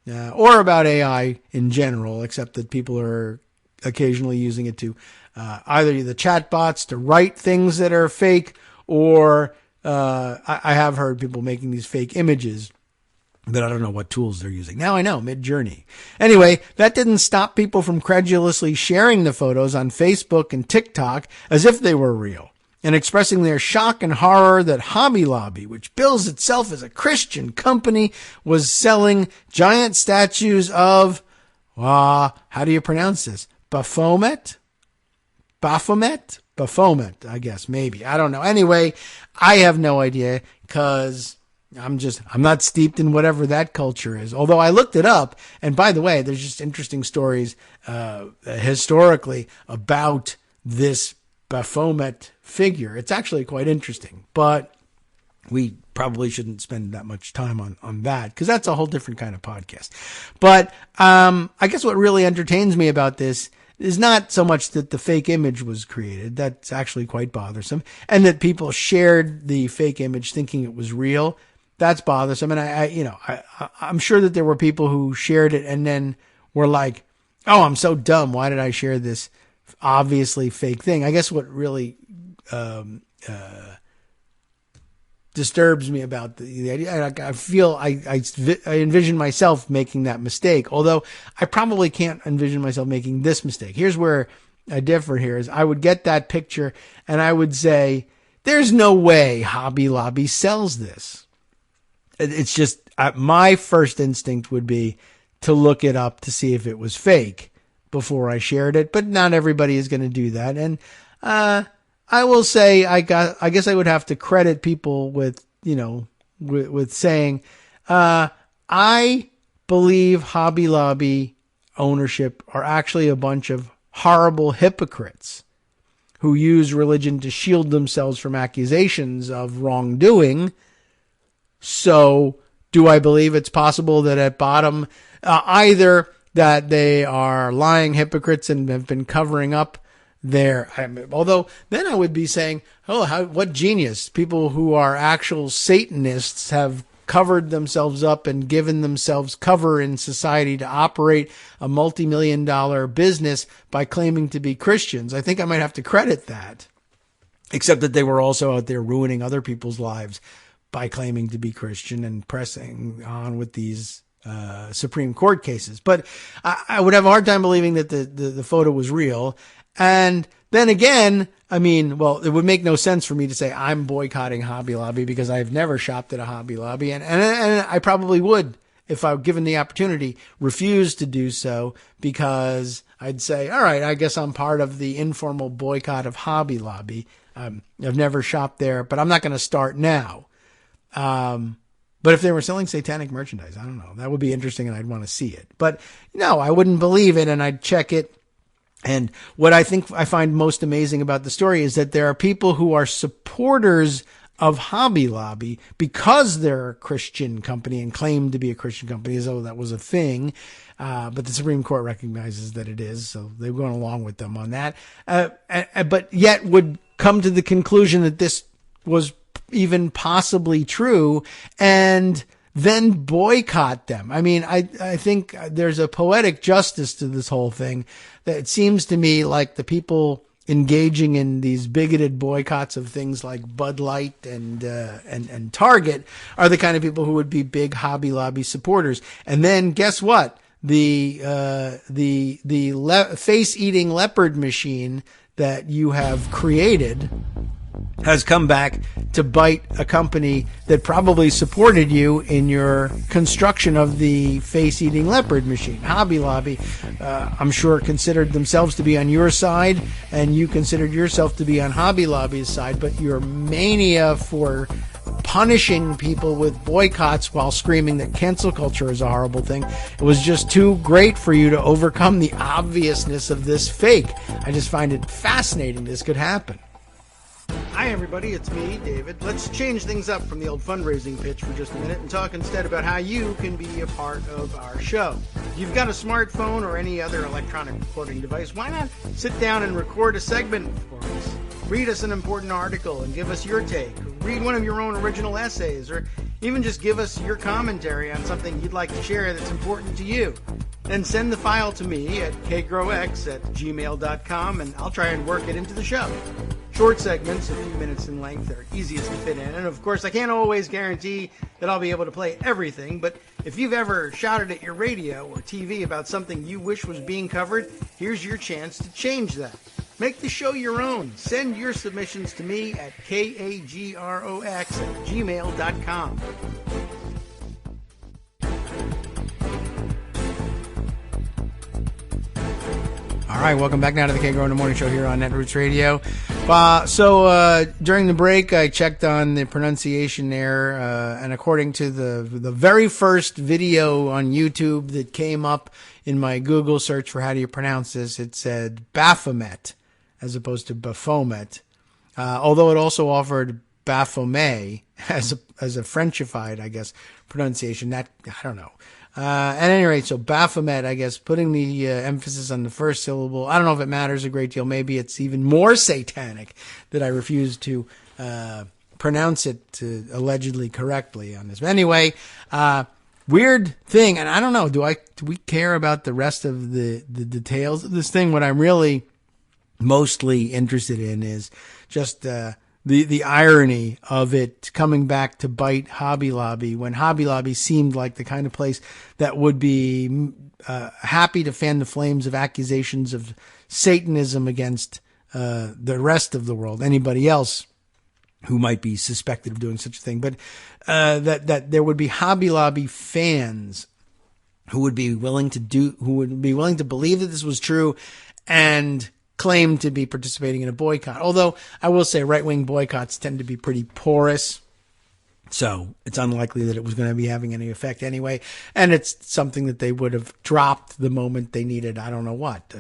or about AI in general, except that people are occasionally using it to either the chatbots to write things that are fake, or I have heard people making these fake images, but I don't know what tools they're using. Now I know, Midjourney. Anyway, that didn't stop people from credulously sharing the photos on Facebook and TikTok as if they were real, and expressing their shock and horror that Hobby Lobby, which bills itself as a Christian company, was selling giant statues of, how do you pronounce this? Baphomet? Baphomet? Baphomet, I guess, maybe. I don't know. Anyway, I have no idea, because I'm not steeped in whatever that culture is. Although I looked it up, and by the way, there's just interesting stories historically about this Baphomet figure. It's actually quite interesting, but we probably shouldn't spend that much time on that, because that's a whole different kind of podcast. But I guess what really entertains me about this is not so much that the fake image was created. That's actually quite bothersome. And that people shared the fake image thinking it was real. That's bothersome. And I'm sure that there were people who shared it and then were like, oh, I'm so dumb. Why did I share this obviously fake thing? I guess what really disturbs me about the idea, I feel I envision myself making that mistake, although I probably can't envision myself making this mistake. Here's where I differ here, is I would get that picture and I would say, there's no way Hobby Lobby sells this. It's just, my first instinct would be to look it up to see if it was fake before I shared it, but not everybody is going to do that. And I will say, I guess I would have to credit people with, with saying, I believe Hobby Lobby ownership are actually a bunch of horrible hypocrites who use religion to shield themselves from accusations of wrongdoing. So do I believe it's possible that at bottom, either that they are lying hypocrites and have been covering up although then I would be saying, what genius. People who are actual Satanists have covered themselves up and given themselves cover in society to operate a multi-million-dollar business by claiming to be Christians. I think I might have to credit that, except that they were also out there ruining other people's lives by claiming to be Christian and pressing on with these Supreme Court cases. But I would have a hard time believing that the photo was real. And then again, it would make no sense for me to say I'm boycotting Hobby Lobby, because I've never shopped at a Hobby Lobby. And I probably would, if I were given the opportunity, refuse to do so, because I'd say, all right, I guess I'm part of the informal boycott of Hobby Lobby. I've never shopped there, but I'm not going to start now. But if they were selling satanic merchandise, I don't know. That would be interesting, and I'd want to see it. But no, I wouldn't believe it, and I'd check it. And what I think I find most amazing about the story is that there are people who are supporters of Hobby Lobby because they're a Christian company and claim to be a Christian company as though that was a thing. But the Supreme Court recognizes that it is, so they've gone along with them on that. But yet would come to the conclusion that this was even possibly true and then boycott them. I mean, I think there's a poetic justice to this whole thing that it seems to me like the people engaging in these bigoted boycotts of things like Bud Light and Target are the kind of people who would be big Hobby Lobby supporters. And then guess what? The face-eating leopard machine that you have created has come back to bite a company that probably supported you in your construction of the face-eating leopard machine. Hobby Lobby, I'm sure, considered themselves to be on your side, and you considered yourself to be on Hobby Lobby's side, but your mania for punishing people with boycotts while screaming that cancel culture is a horrible thing, it was just too great for you to overcome the obviousness of this fake. I just find it fascinating this could happen. Hi everybody, it's me, David. Let's change things up from the old fundraising pitch for just a minute and talk instead about how you can be a part of our show. If you've got a smartphone or any other electronic recording device, why not sit down and record a segment for us? Read us an important article and give us your take. Read one of your own original essays, or even just give us your commentary on something you'd like to share that's important to you. Then send the file to me at kagrox@gmail.com and I'll try and work it into the show. Short segments, a few minutes in length, are easiest to fit in. And of course, I can't always guarantee that I'll be able to play everything, but if you've ever shouted at your radio or TV about something you wish was being covered, here's your chance to change that. Make the show your own. Send your submissions to me at kagrox@gmail.com. All right, welcome back now to the Kagro in the Morning Show here on Netroots Radio. So during the break, I checked on the pronunciation there, and according to the very first video on YouTube that came up in my Google search for how do you pronounce this, it said Baphomet as opposed to Baphomet, although it also offered Baphomet as a Frenchified, I guess, pronunciation. That I don't know. At any rate, so Baphomet, I guess, putting the emphasis on the first syllable. I don't know if it matters a great deal. Maybe it's even more satanic that I refuse to pronounce it allegedly correctly on this. But anyway, weird thing, and I don't know. Do we care about the rest of the details of this thing? What I'm really mostly interested in is just the irony of it coming back to bite Hobby Lobby when Hobby Lobby seemed like the kind of place that would be happy to fan the flames of accusations of Satanism against the rest of the world, anybody else who might be suspected of doing such a thing. But that there would be Hobby Lobby fans who would be willing to believe that this was true and claim to be participating in a boycott. Although I will say right-wing boycotts tend to be pretty porous, so it's unlikely that it was going to be having any effect anyway. And it's something that they would have dropped the moment they needed, I don't know what.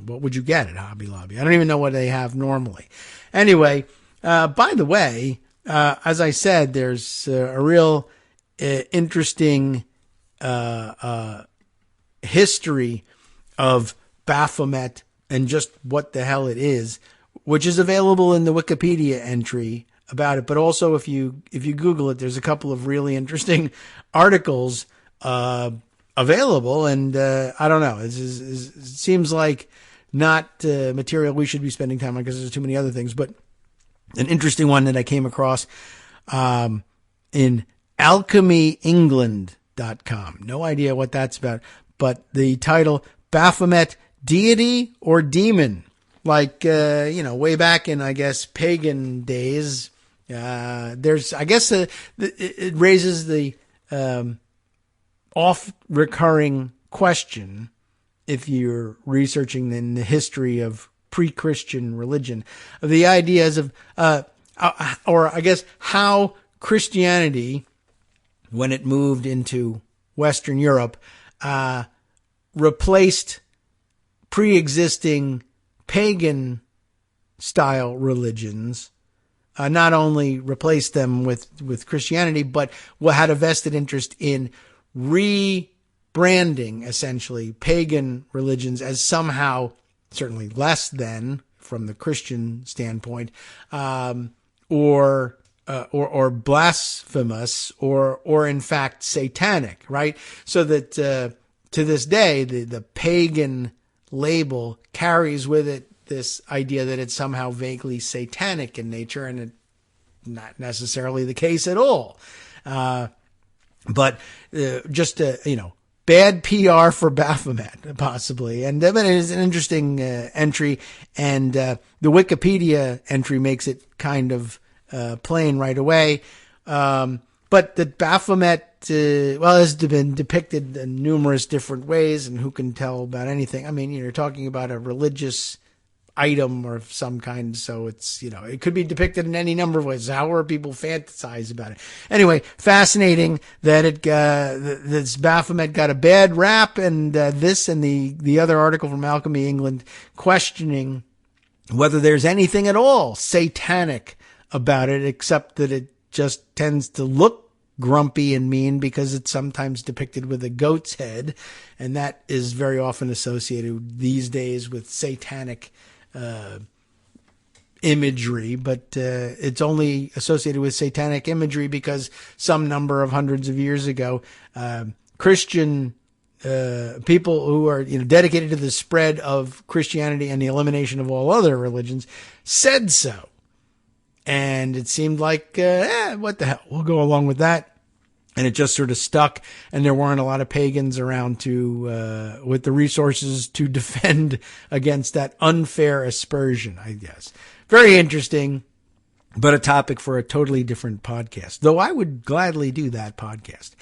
What would you get at Hobby Lobby? I don't even know what they have normally. Anyway, by the way, as I said, there's a real interesting history of Baphomet and just what the hell it is, which is available in the Wikipedia entry about it. But also, if you Google it, there's a couple of really interesting articles available. And I don't know, it seems like not material we should be spending time on because there's too many other things. But an interesting one that I came across in alchemyengland.com. No idea what that's about, but the title, Baphomet, Deity or Demon? Like, way back in, I guess, pagan days, there's, I guess, it raises the oft-recurring question, if you're researching in the history of pre-Christian religion. The ideas of, or I guess how Christianity, when it moved into Western Europe, replaced pre-existing pagan style religions, not only replaced them with Christianity, but had a vested interest in rebranding essentially pagan religions as somehow certainly less than from the Christian standpoint, or blasphemous, or in fact satanic, right? So that to this day, the pagan label carries with it this idea that it's somehow vaguely satanic in nature, and it's not necessarily the case at all. But just bad PR for Baphomet, possibly. And it is an interesting entry, and the Wikipedia entry makes it kind of plain right away. But the Baphomet, has been depicted in numerous different ways, and who can tell about anything? I mean, you're talking about a religious item or of some kind, so it's, it could be depicted in any number of ways. However people fantasize about it. Anyway, fascinating that this Baphomet got a bad rap, and this and the other article from Alchemy England questioning whether there's anything at all satanic about it, except that it just tends to look grumpy and mean because it's sometimes depicted with a goat's head, and that is very often associated these days with satanic imagery, but it's only associated with satanic imagery because some number of hundreds of years ago, Christian people who are dedicated to the spread of Christianity and the elimination of all other religions said so. And it seemed like, what the hell, we'll go along with that. And it just sort of stuck, and there weren't a lot of pagans around to, with the resources to defend against that unfair aspersion, I guess. Very interesting, but a topic for a totally different podcast, though I would gladly do that podcast.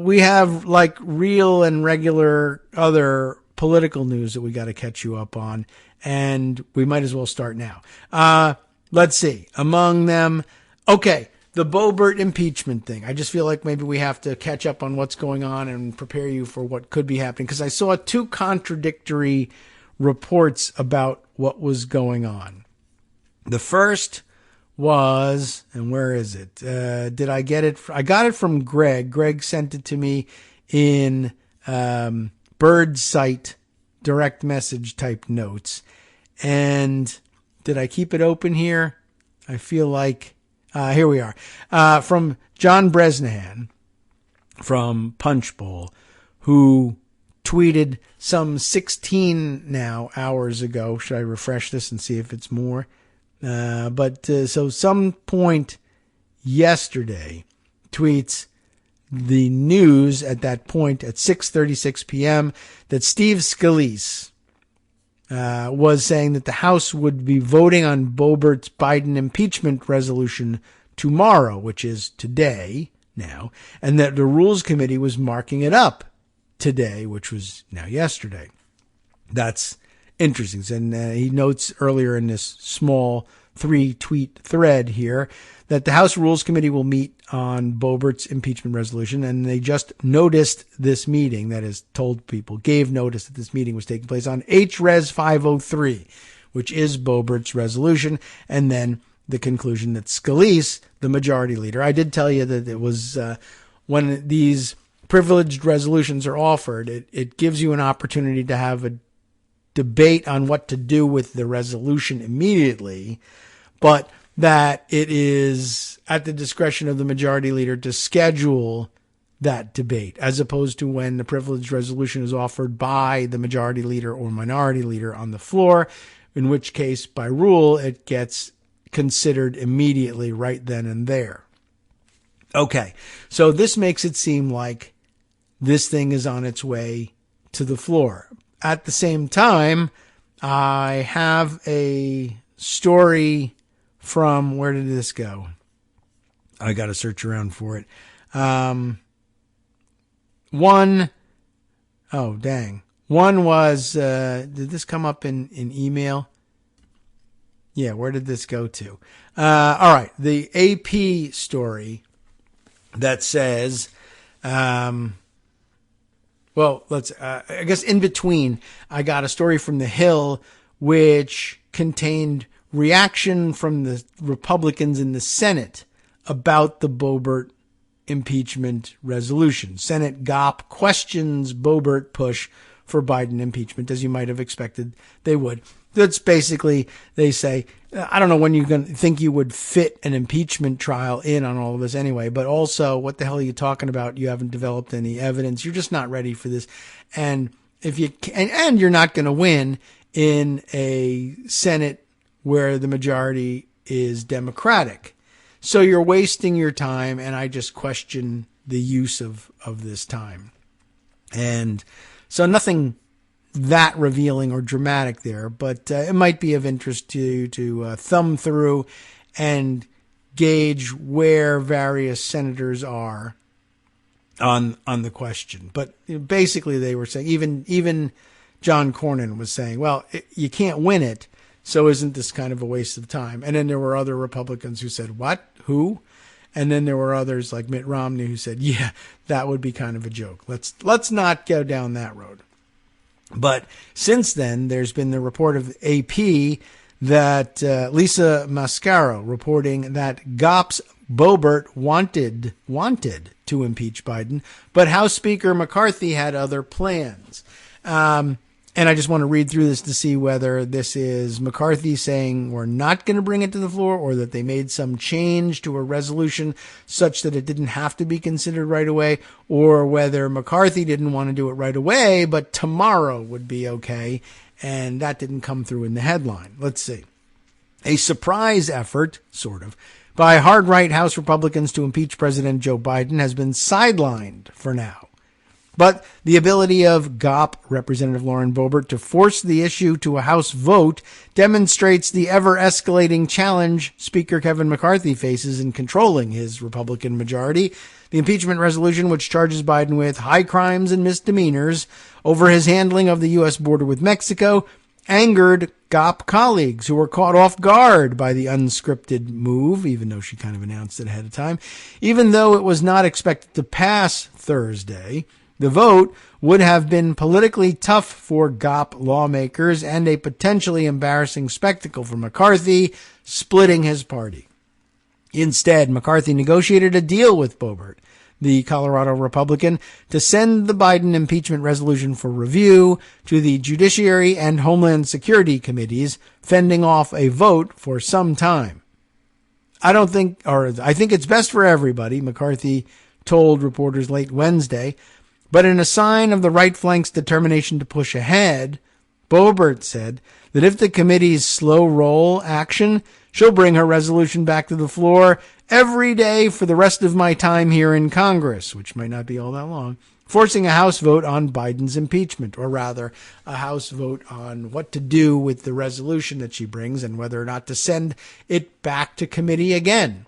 We have like real and regular other political news that we got to catch you up on, and we might as well start now. Let's see. Among them, okay, the Boebert impeachment thing. I just feel like maybe we have to catch up on what's going on and prepare you for what could be happening, because I saw two contradictory reports about what was going on. The first was, and where is it? Did I get it? I got it from Greg. Greg sent it to me in Bird Site direct message type notes. And did I keep it open here? I feel like, here we are. From John Bresnahan from Punchbowl, who tweeted some 16 now hours ago. Should I refresh this and see if it's more? So some point yesterday tweets the news at that point at 6:36 p.m. that Steve Scalise was saying that the House would be voting on Boebert's Biden impeachment resolution tomorrow, which is today now, and that the Rules Committee was marking it up today, which was now yesterday. That's interesting. And he notes earlier in this small 3-tweet thread here that the House Rules Committee will meet on Boebert's impeachment resolution, and they just noticed this meeting, that is, told people, gave notice that this meeting was taking place on HRes 503, which is Boebert's resolution, and then the conclusion that Scalise, the majority leader, I did tell you that it was when these privileged resolutions are offered, it gives you an opportunity to have a debate on what to do with the resolution immediately, but that it is at the discretion of the majority leader to schedule that debate, as opposed to when the privileged resolution is offered by the majority leader or minority leader on the floor, in which case, by rule, it gets considered immediately right then and there. Okay, so this makes it seem like this thing is on its way to the floor. At the same time, I have a story from, where did this go? I got to search around for it. One was, did this come up in email? Yeah, where did this go to? All right, the AP story that says, I guess in between, I got a story from The Hill which contained reaction from the Republicans in the Senate about the Boebert impeachment resolution. Senate GOP questions Boebert push for Biden impeachment, as you might have expected they would. That's basically, they say, I don't know when you're going to think you would fit an impeachment trial in on all of this anyway, but also, what the hell are you talking about? You haven't developed any evidence. You're just not ready for this. And if you and you're not going to win in a Senate where the majority is Democratic. So you're wasting your time, and I just question the use of this time. And so nothing that revealing or dramatic there, but it might be of interest to thumb through and gauge where various senators are on the question. But basically, they were saying, even John Cornyn was saying, well, you can't win it, so isn't this kind of a waste of time? And then there were other Republicans who said, what? Who? And then there were others like Mitt Romney who said, yeah, that would be kind of a joke. Let's not go down that road. But since then, there's been the report of AP that Lisa Mascaro reporting that GOP's Boebert wanted to impeach Biden, but House Speaker McCarthy had other plans. And I just want to read through this to see whether this is McCarthy saying we're not going to bring it to the floor, or that they made some change to a resolution such that it didn't have to be considered right away, or whether McCarthy didn't want to do it right away, but tomorrow would be okay. And that didn't come through in the headline. Let's see. A surprise effort, sort of, by hard-right House Republicans to impeach President Joe Biden has been sidelined for now. But the ability of GOP Representative Lauren Boebert to force the issue to a House vote demonstrates the ever-escalating challenge Speaker Kevin McCarthy faces in controlling his Republican majority. The impeachment resolution, which charges Biden with high crimes and misdemeanors over his handling of the U.S. border with Mexico, angered GOP colleagues who were caught off guard by the unscripted move, even though she kind of announced it ahead of time. Even though it was not expected to pass Thursday, the vote would have been politically tough for GOP lawmakers and a potentially embarrassing spectacle for McCarthy, splitting his party. Instead, McCarthy negotiated a deal with Boebert, the Colorado Republican, to send the Biden impeachment resolution for review to the Judiciary and Homeland Security committees, fending off a vote for some time. I think it's best for everybody, McCarthy told reporters late Wednesday. But in a sign of the right flank's determination to push ahead, Boebert said that if the committee's slow roll action, she'll bring her resolution back to the floor every day for the rest of my time here in Congress, which might not be all that long, forcing a House vote on Biden's impeachment, or rather a House vote on what to do with the resolution that she brings and whether or not to send it back to committee again.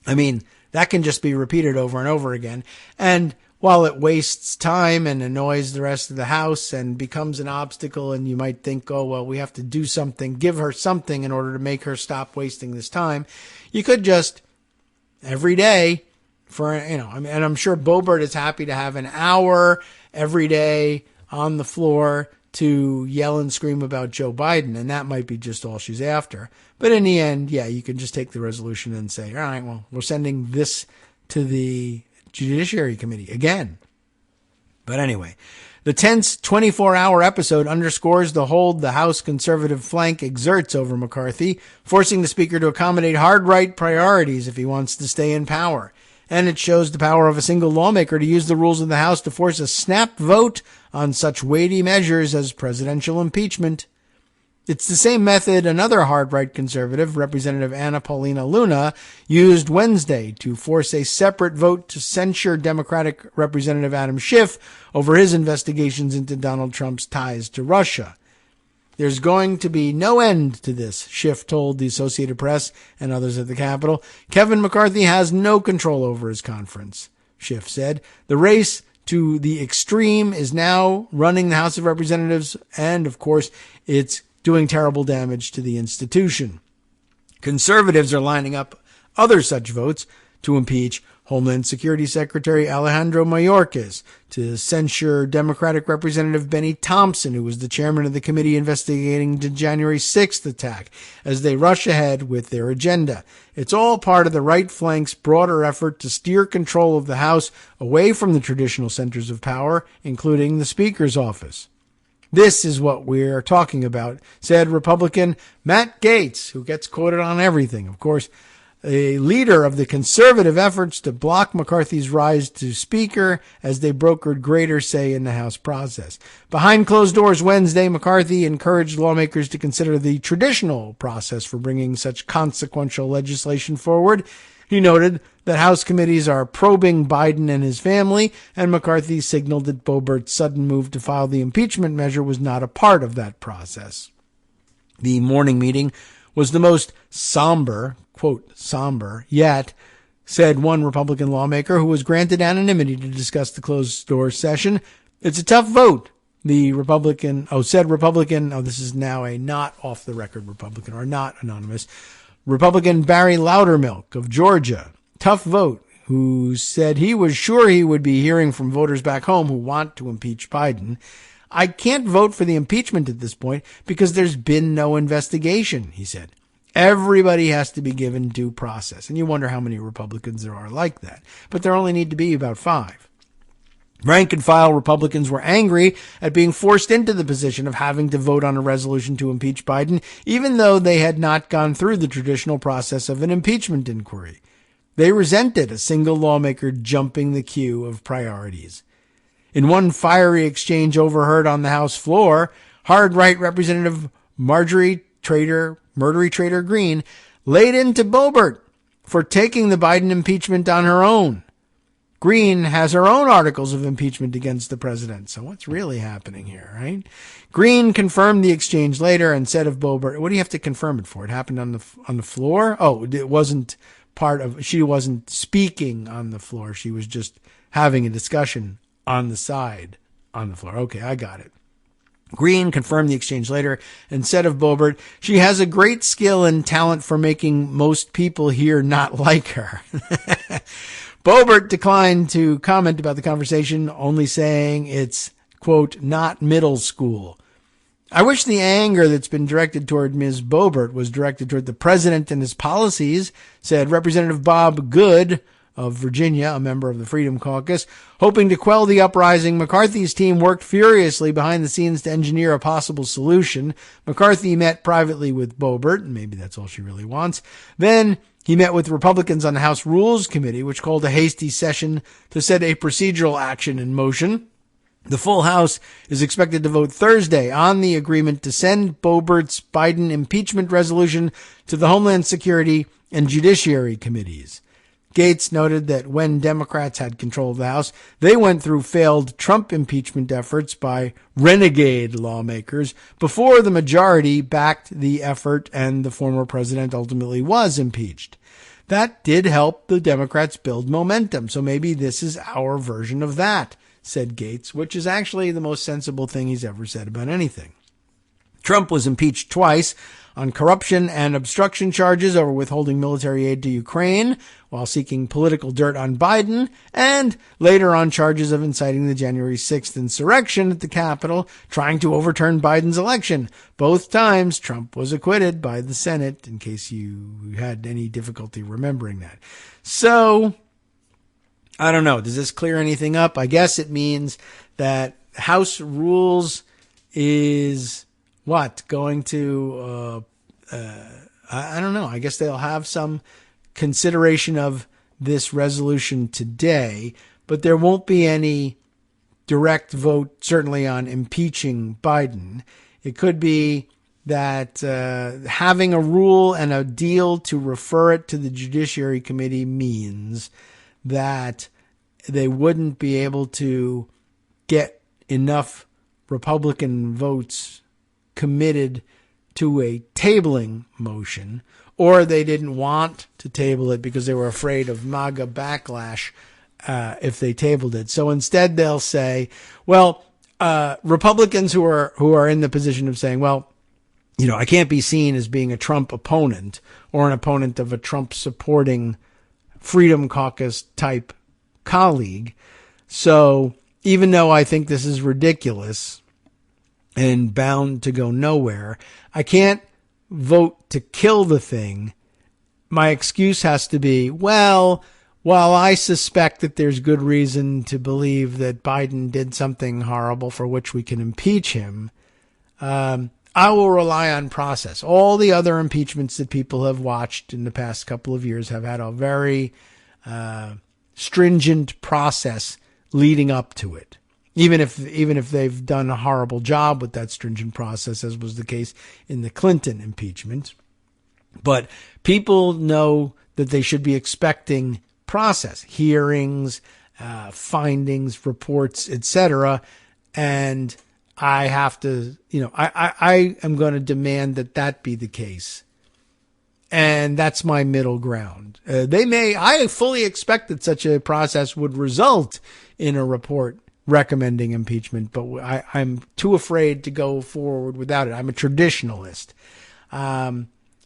I mean, that can just be repeated over and over again. And while it wastes time and annoys the rest of the House and becomes an obstacle, and you might think, oh, well, we have to do something, give her something in order to make her stop wasting this time, you could just every day and I'm sure Boebert is happy to have an hour every day on the floor to yell and scream about Joe Biden, and that might be just all she's after. But in the end, yeah, you can just take the resolution and say, all right, well, we're sending this to the Judiciary Committee again. But anyway, the tense 24-hour episode underscores the hold the House conservative flank exerts over McCarthy, forcing the Speaker to accommodate hard-right priorities if he wants to stay in power. And it shows the power of a single lawmaker to use the rules of the House to force a snap vote on such weighty measures as presidential impeachment. It's the same method another hard-right conservative, Representative Anna Paulina Luna, used Wednesday to force a separate vote to censure Democratic Representative Adam Schiff over his investigations into Donald Trump's ties to Russia. There's going to be no end to this, Schiff told the Associated Press and others at the Capitol. Kevin McCarthy has no control over his conference, Schiff said. The race to the extreme is now running the House of Representatives, and, of course, it's doing terrible damage to the institution. Conservatives are lining up other such votes to impeach Homeland Security Secretary Alejandro Mayorkas, to censure Democratic Representative Benny Thompson, who was the chairman of the committee investigating the January 6th attack, as they rush ahead with their agenda. It's all part of the right flank's broader effort to steer control of the House away from the traditional centers of power, including the Speaker's office. This is what we're talking about, said Republican Matt Gaetz, who gets quoted on everything, of course, a leader of the conservative efforts to block McCarthy's rise to Speaker as they brokered greater say in the House process. Behind closed doors Wednesday, McCarthy encouraged lawmakers to consider the traditional process for bringing such consequential legislation forward. He noted that House committees are probing Biden and his family, and McCarthy signaled that Boebert's sudden move to file the impeachment measure was not a part of that process. The morning meeting was the most somber, quote, somber, yet, said one Republican lawmaker who was granted anonymity to discuss the closed-door session. It's a tough vote. This is now a not off-the-record Republican, or not anonymous, Republican Barry Loudermilk of Georgia. Tough vote, who said he was sure he would be hearing from voters back home who want to impeach Biden. I can't vote for the impeachment at this point because there's been no investigation, he said. Everybody has to be given due process. And you wonder how many Republicans there are like that. But there only need to be about 5. Rank and file Republicans were angry at being forced into the position of having to vote on a resolution to impeach Biden, even though they had not gone through the traditional process of an impeachment inquiry. They resented a single lawmaker jumping the queue of priorities. In one fiery exchange overheard on the House floor, hard right Representative Murdery Trader Greene laid into Boebert for taking the Biden impeachment on her own. Greene has her own articles of impeachment against the president. So what's really happening here, right? Greene confirmed the exchange later and said of Boebert, what do you have to confirm it for? It happened on the floor? Oh, it wasn't she wasn't speaking on the floor. She was just having a discussion on the side on the floor. Okay, I got it. Greene confirmed the exchange later and said of Boebert, she has a great skill and talent for making most people here not like her. Boebert declined to comment about the conversation, only saying it's, quote, not middle school. I wish the anger that's been directed toward Ms. Boebert was directed toward the president and his policies, said Representative Bob Good of Virginia, a member of the Freedom Caucus. Hoping to quell the uprising, McCarthy's team worked furiously behind the scenes to engineer a possible solution. McCarthy met privately with Boebert, and maybe that's all she really wants. Then he met with Republicans on the House Rules Committee, which called a hasty session to set a procedural action in motion. The full House is expected to vote Thursday on the agreement to send Boebert's Biden impeachment resolution to the Homeland Security and Judiciary Committees. Gaetz noted that when Democrats had control of the House, they went through failed Trump impeachment efforts by renegade lawmakers before the majority backed the effort and the former president ultimately was impeached. That did help the Democrats build momentum, so maybe this is our version of that, said Gaetz, which is actually the most sensible thing he's ever said about anything. Trump was impeached twice on corruption and obstruction charges over withholding military aid to Ukraine while seeking political dirt on Biden, and later on charges of inciting the January 6th insurrection at the Capitol, trying to overturn Biden's election. Both times, Trump was acquitted by the Senate, in case you had any difficulty remembering that. So, I don't know. Does this clear anything up? I guess it means that House Rules is what? Going to, I don't know. I guess they'll have some consideration of this resolution today, but there won't be any direct vote, certainly on impeaching Biden. It could be that having a rule and a deal to refer it to the Judiciary Committee means that they wouldn't be able to get enough Republican votes committed to a tabling motion, or they didn't want to table it because they were afraid of MAGA backlash if they tabled it. So instead they'll say, well, Republicans who are in the position of saying, well, I can't be seen as being a Trump opponent or an opponent of a Trump supporting Freedom Caucus type colleague. So even though I think this is ridiculous and bound to go nowhere, I can't vote to kill the thing. My excuse has to be, well, while I suspect that there's good reason to believe that Biden did something horrible for which we can impeach him, I will rely on process. All the other impeachments that people have watched in the past couple of years have had a very stringent process leading up to it. Even if they've done a horrible job with that stringent process, as was the case in the Clinton impeachment. But people know that they should be expecting process, hearings, findings, reports, etc. And I have to, I am going to demand that be the case. And that's my middle ground. I fully expect that such a process would result in a report recommending impeachment, but I'm too afraid to go forward without it. I'm a traditionalist.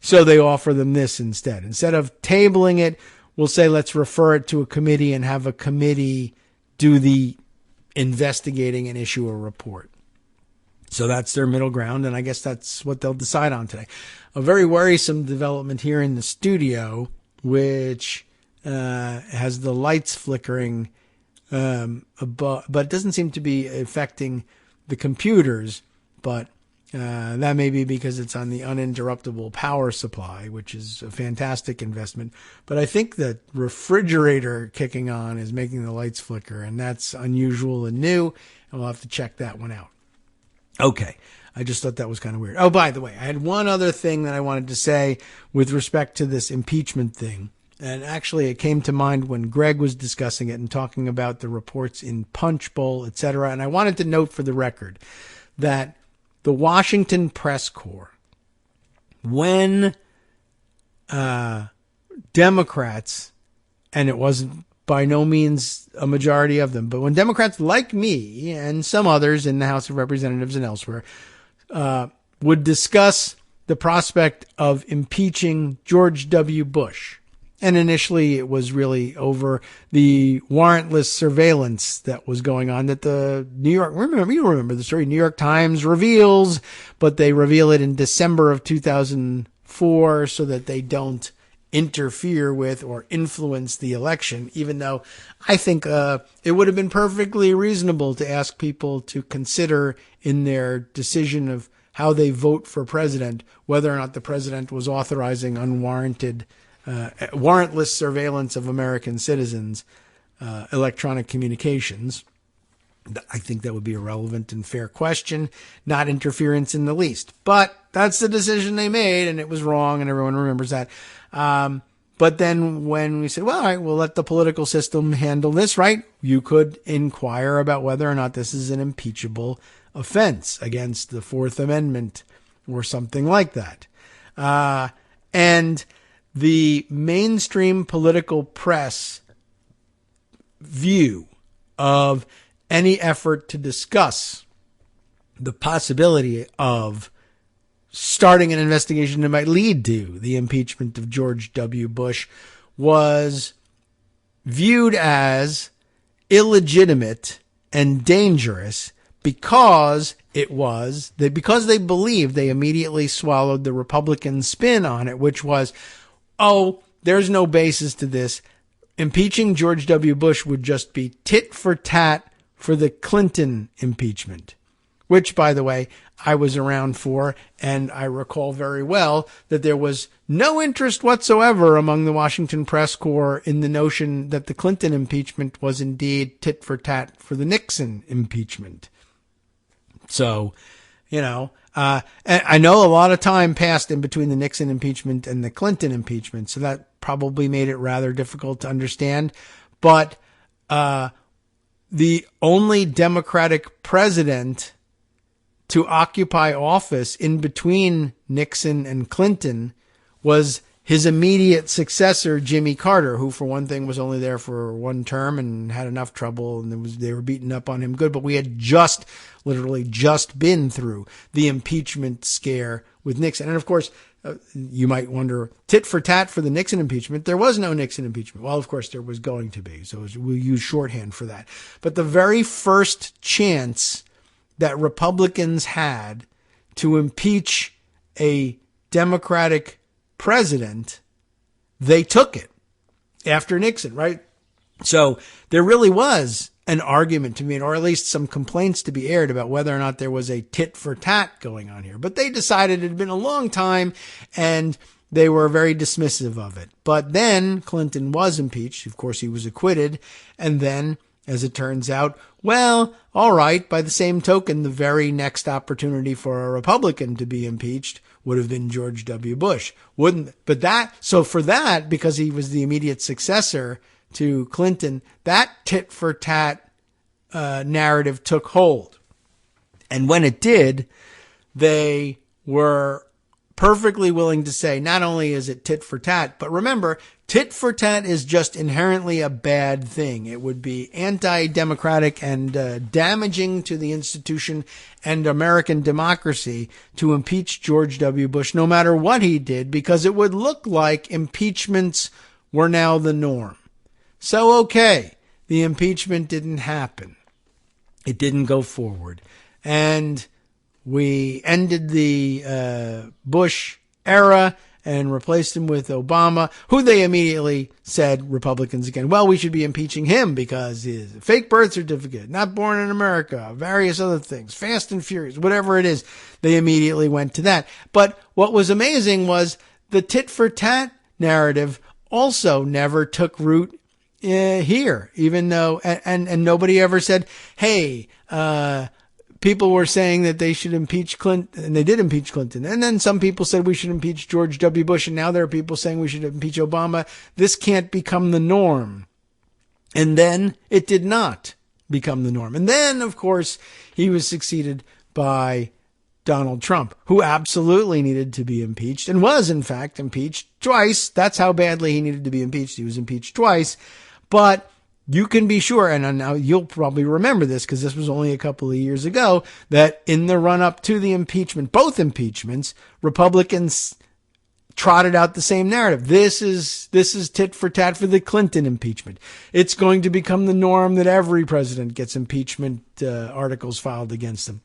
So they offer them this instead. Instead of tabling it, we'll say, let's refer it to a committee and have a committee do the investigating and issue a report. So that's their middle ground, and I guess that's what they'll decide on today. A very worrisome development here in the studio, which has the lights flickering above, but it doesn't seem to be affecting the computers. But that may be because it's on the uninterruptible power supply, which is a fantastic investment. But I think the refrigerator kicking on is making the lights flicker, and that's unusual and new, and we'll have to check that one out. Okay. I just thought that was kind of weird. Oh, by the way, I had one other thing that I wanted to say with respect to this impeachment thing. And actually, it came to mind when Greg was discussing it and talking about the reports in Punch Bowl, etc. And I wanted to note for the record that the Washington Press Corps, when Democrats, and it wasn't by no means a majority of them, but when Democrats like me and some others in the House of Representatives and elsewhere would discuss the prospect of impeaching George W. Bush, and initially it was really over the warrantless surveillance that was going on that the you remember the story, New York Times reveals, but they reveal it in December of 2004 so that they don't interfere with or influence the election, even though I think it would have been perfectly reasonable to ask people to consider in their decision of how they vote for president, whether or not the president was authorizing unwarranted, warrantless surveillance of American citizens, electronic communications. I think that would be a relevant and fair question, not interference in the least. But that's the decision they made, and it was wrong, and everyone remembers that. But then when we said, well, all right, we'll let the political system handle this, right? You could inquire about whether or not this is an impeachable offense against the Fourth Amendment or something like that. And the mainstream political press view of any effort to discuss the possibility of starting an investigation that might lead to the impeachment of George W. Bush was viewed as illegitimate and dangerous because because they believed, they immediately swallowed the Republican spin on it, which was, oh, there's no basis to this. Impeaching George W. Bush would just be tit for tat for the Clinton impeachment, which, by the way, I was around for, and I recall very well that there was no interest whatsoever among the Washington Press Corps in the notion that the Clinton impeachment was indeed tit for tat for the Nixon impeachment. So, and I know a lot of time passed in between the Nixon impeachment and the Clinton impeachment, so that probably made it rather difficult to understand. But the only Democratic president to occupy office in between Nixon and Clinton was his immediate successor, Jimmy Carter, who for one thing was only there for one term and had enough trouble, and they were beating up on him good. But we had literally just been through the impeachment scare with Nixon. And of course, you might wonder, tit for tat for the Nixon impeachment. There was no Nixon impeachment. Well, of course, there was going to be. So we'll use shorthand for that. But the very first chance that Republicans had to impeach a Democratic president, they took it after Nixon, right? So there really was an argument to me, or at least some complaints to be aired about whether or not there was a tit for tat going on here. But they decided it had been a long time and they were very dismissive of it. But then Clinton was impeached. Of course, he was acquitted. And then, as it turns out, well, all right, by the same token, the very next opportunity for a Republican to be impeached would have been George W. Bush, wouldn't? But for that, because he was the immediate successor to Clinton, that tit for tat narrative took hold. And when it did, they were perfectly willing to say, not only is it tit for tat, but remember, tit for tat is just inherently a bad thing. It would be anti-democratic and damaging to the institution and American democracy to impeach George W. Bush, no matter what he did, because it would look like impeachments were now the norm. So, okay, the impeachment didn't happen. It didn't go forward. And we ended the Bush era and replaced him with Obama, who they immediately said, Republicans again, well, we should be impeaching him because his fake birth certificate, not born in America, various other things, Fast and Furious, whatever it is. They immediately went to that. But what was amazing was the tit for tat narrative also never took root here, even though, and nobody ever said, hey, people were saying that they should impeach Clinton, and they did impeach Clinton. And then some people said we should impeach George W. Bush, and now there are people saying we should impeach Obama. This can't become the norm. And then it did not become the norm. And then, of course, he was succeeded by Donald Trump, who absolutely needed to be impeached and was, in fact, impeached twice. That's how badly he needed to be impeached. He was impeached twice. But you can be sure, and now you'll probably remember this because this was only a couple of years ago, that in the run-up to the impeachment, both impeachments, Republicans trotted out the same narrative. This is tit for tat for the Clinton impeachment. It's going to become the norm that every president gets impeachment articles filed against them.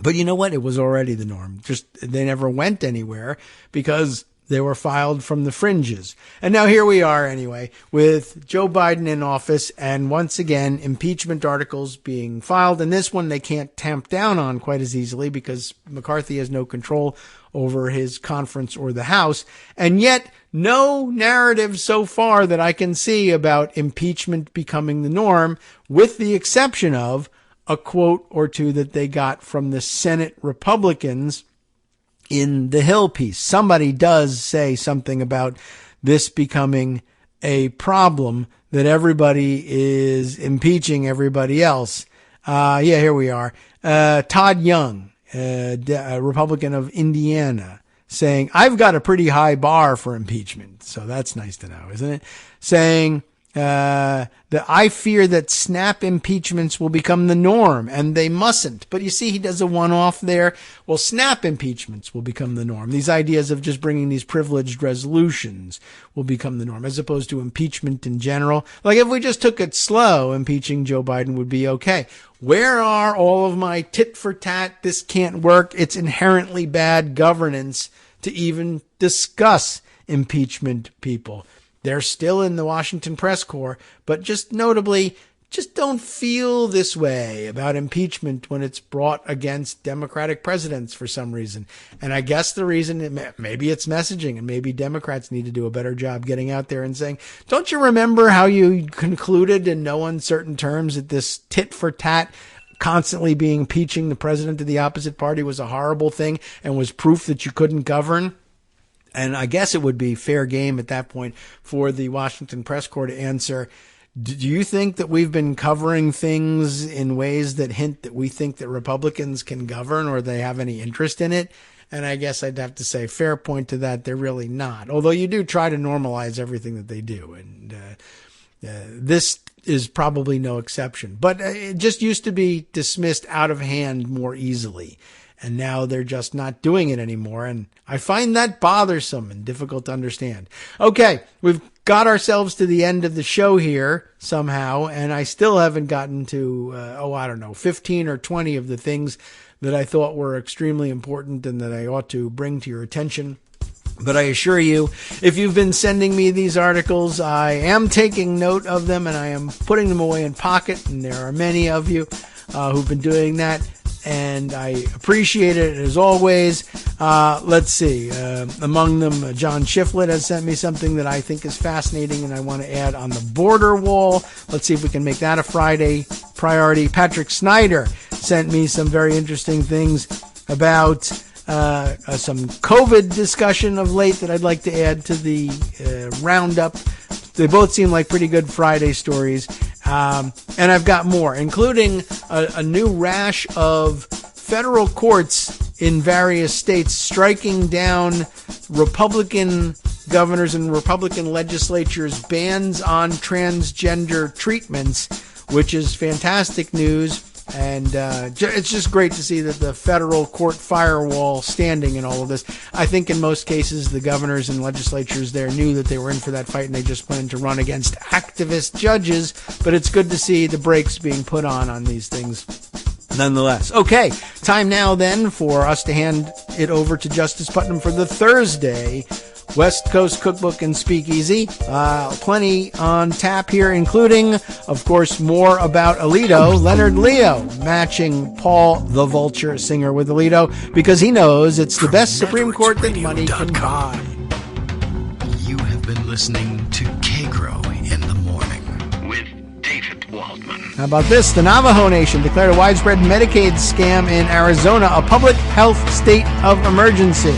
But you know what? It was already the norm. Just they never went anywhere because they were filed from the fringes. And now here we are anyway with Joe Biden in office and once again impeachment articles being filed. And this one they can't tamp down on quite as easily because McCarthy has no control over his conference or the House. And yet no narrative so far that I can see about impeachment becoming the norm, with the exception of a quote or two that they got from the Senate Republicans in the Hill piece. Somebody does say something about this becoming a problem, that everybody is impeaching everybody else. Here we are. Todd Young, a Republican of Indiana, saying, I've got a pretty high bar for impeachment. So that's nice to know, isn't it? Saying, that I fear that snap impeachments will become the norm, and they mustn't. But you see, he does a one-off there. Well, snap impeachments will become the norm. These ideas of just bringing these privileged resolutions will become the norm, as opposed to impeachment in general. Like if we just took it slow, impeaching Joe Biden would be okay. Where are all of my tit for tat, this can't work, it's inherently bad governance to even discuss impeachment people? They're still in the Washington press corps, but just notably, just don't feel this way about impeachment when it's brought against Democratic presidents for some reason. And I guess the reason, maybe it's messaging, and maybe Democrats need to do a better job getting out there and saying, don't you remember how you concluded in no uncertain terms that this tit for tat constantly being impeaching the president of the opposite party was a horrible thing and was proof that you couldn't govern? And I guess it would be fair game at that point for the Washington press corps to answer, do you think that we've been covering things in ways that hint that we think that Republicans can govern or they have any interest in it? And I guess I'd have to say, fair point to that, they're really not. Although you do try to normalize everything that they do. And this is probably no exception. But it just used to be dismissed out of hand more easily. And now they're just not doing it anymore. And I find that bothersome and difficult to understand. Okay, we've got ourselves to the end of the show here somehow. And I still haven't gotten to, 15 or 20 of the things that I thought were extremely important and that I ought to bring to your attention. But I assure you, if you've been sending me these articles, I am taking note of them and I am putting them away in pocket. And there are many of you who've been doing that. And I appreciate it as always. Let's see. Among them, John Shiflett has sent me something that I think is fascinating and I want to add on the border wall. Let's see if we can make that a Friday priority. Patrick Snyder sent me some very interesting things about some COVID discussion of late that I'd like to add to the roundup. They both seem like pretty good Friday stories. And I've got more, including a new rash of federal courts in various states striking down Republican governors and Republican legislatures' bans on transgender treatments, which is fantastic news. And it's just great to see that the federal court firewall standing in all of this. I think in most cases the governors and legislatures there knew that they were in for that fight and they just planned to run against activist judges. But it's good to see the brakes being put on these things nonetheless. Okay, time now then for us to hand it over to Justice Putnam for the Thursday West Coast Cookbook and Speakeasy. Plenty on tap here, including, of course, more about Alito. Leonard Leo matching Paul the Vulture Singer with Alito because he knows it's the best Supreme Court that money can buy. You have been listening to Kagro in the Morning with David Waldman. How about this? The Navajo Nation declared a widespread Medicaid scam in Arizona a public health state of emergency.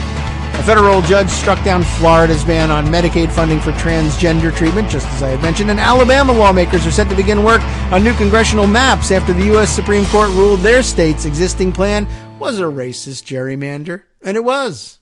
A federal judge struck down Florida's ban on Medicaid funding for transgender treatment, just as I had mentioned, and Alabama lawmakers are set to begin work on new congressional maps after the U.S. Supreme Court ruled their state's existing plan was a racist gerrymander. And it was.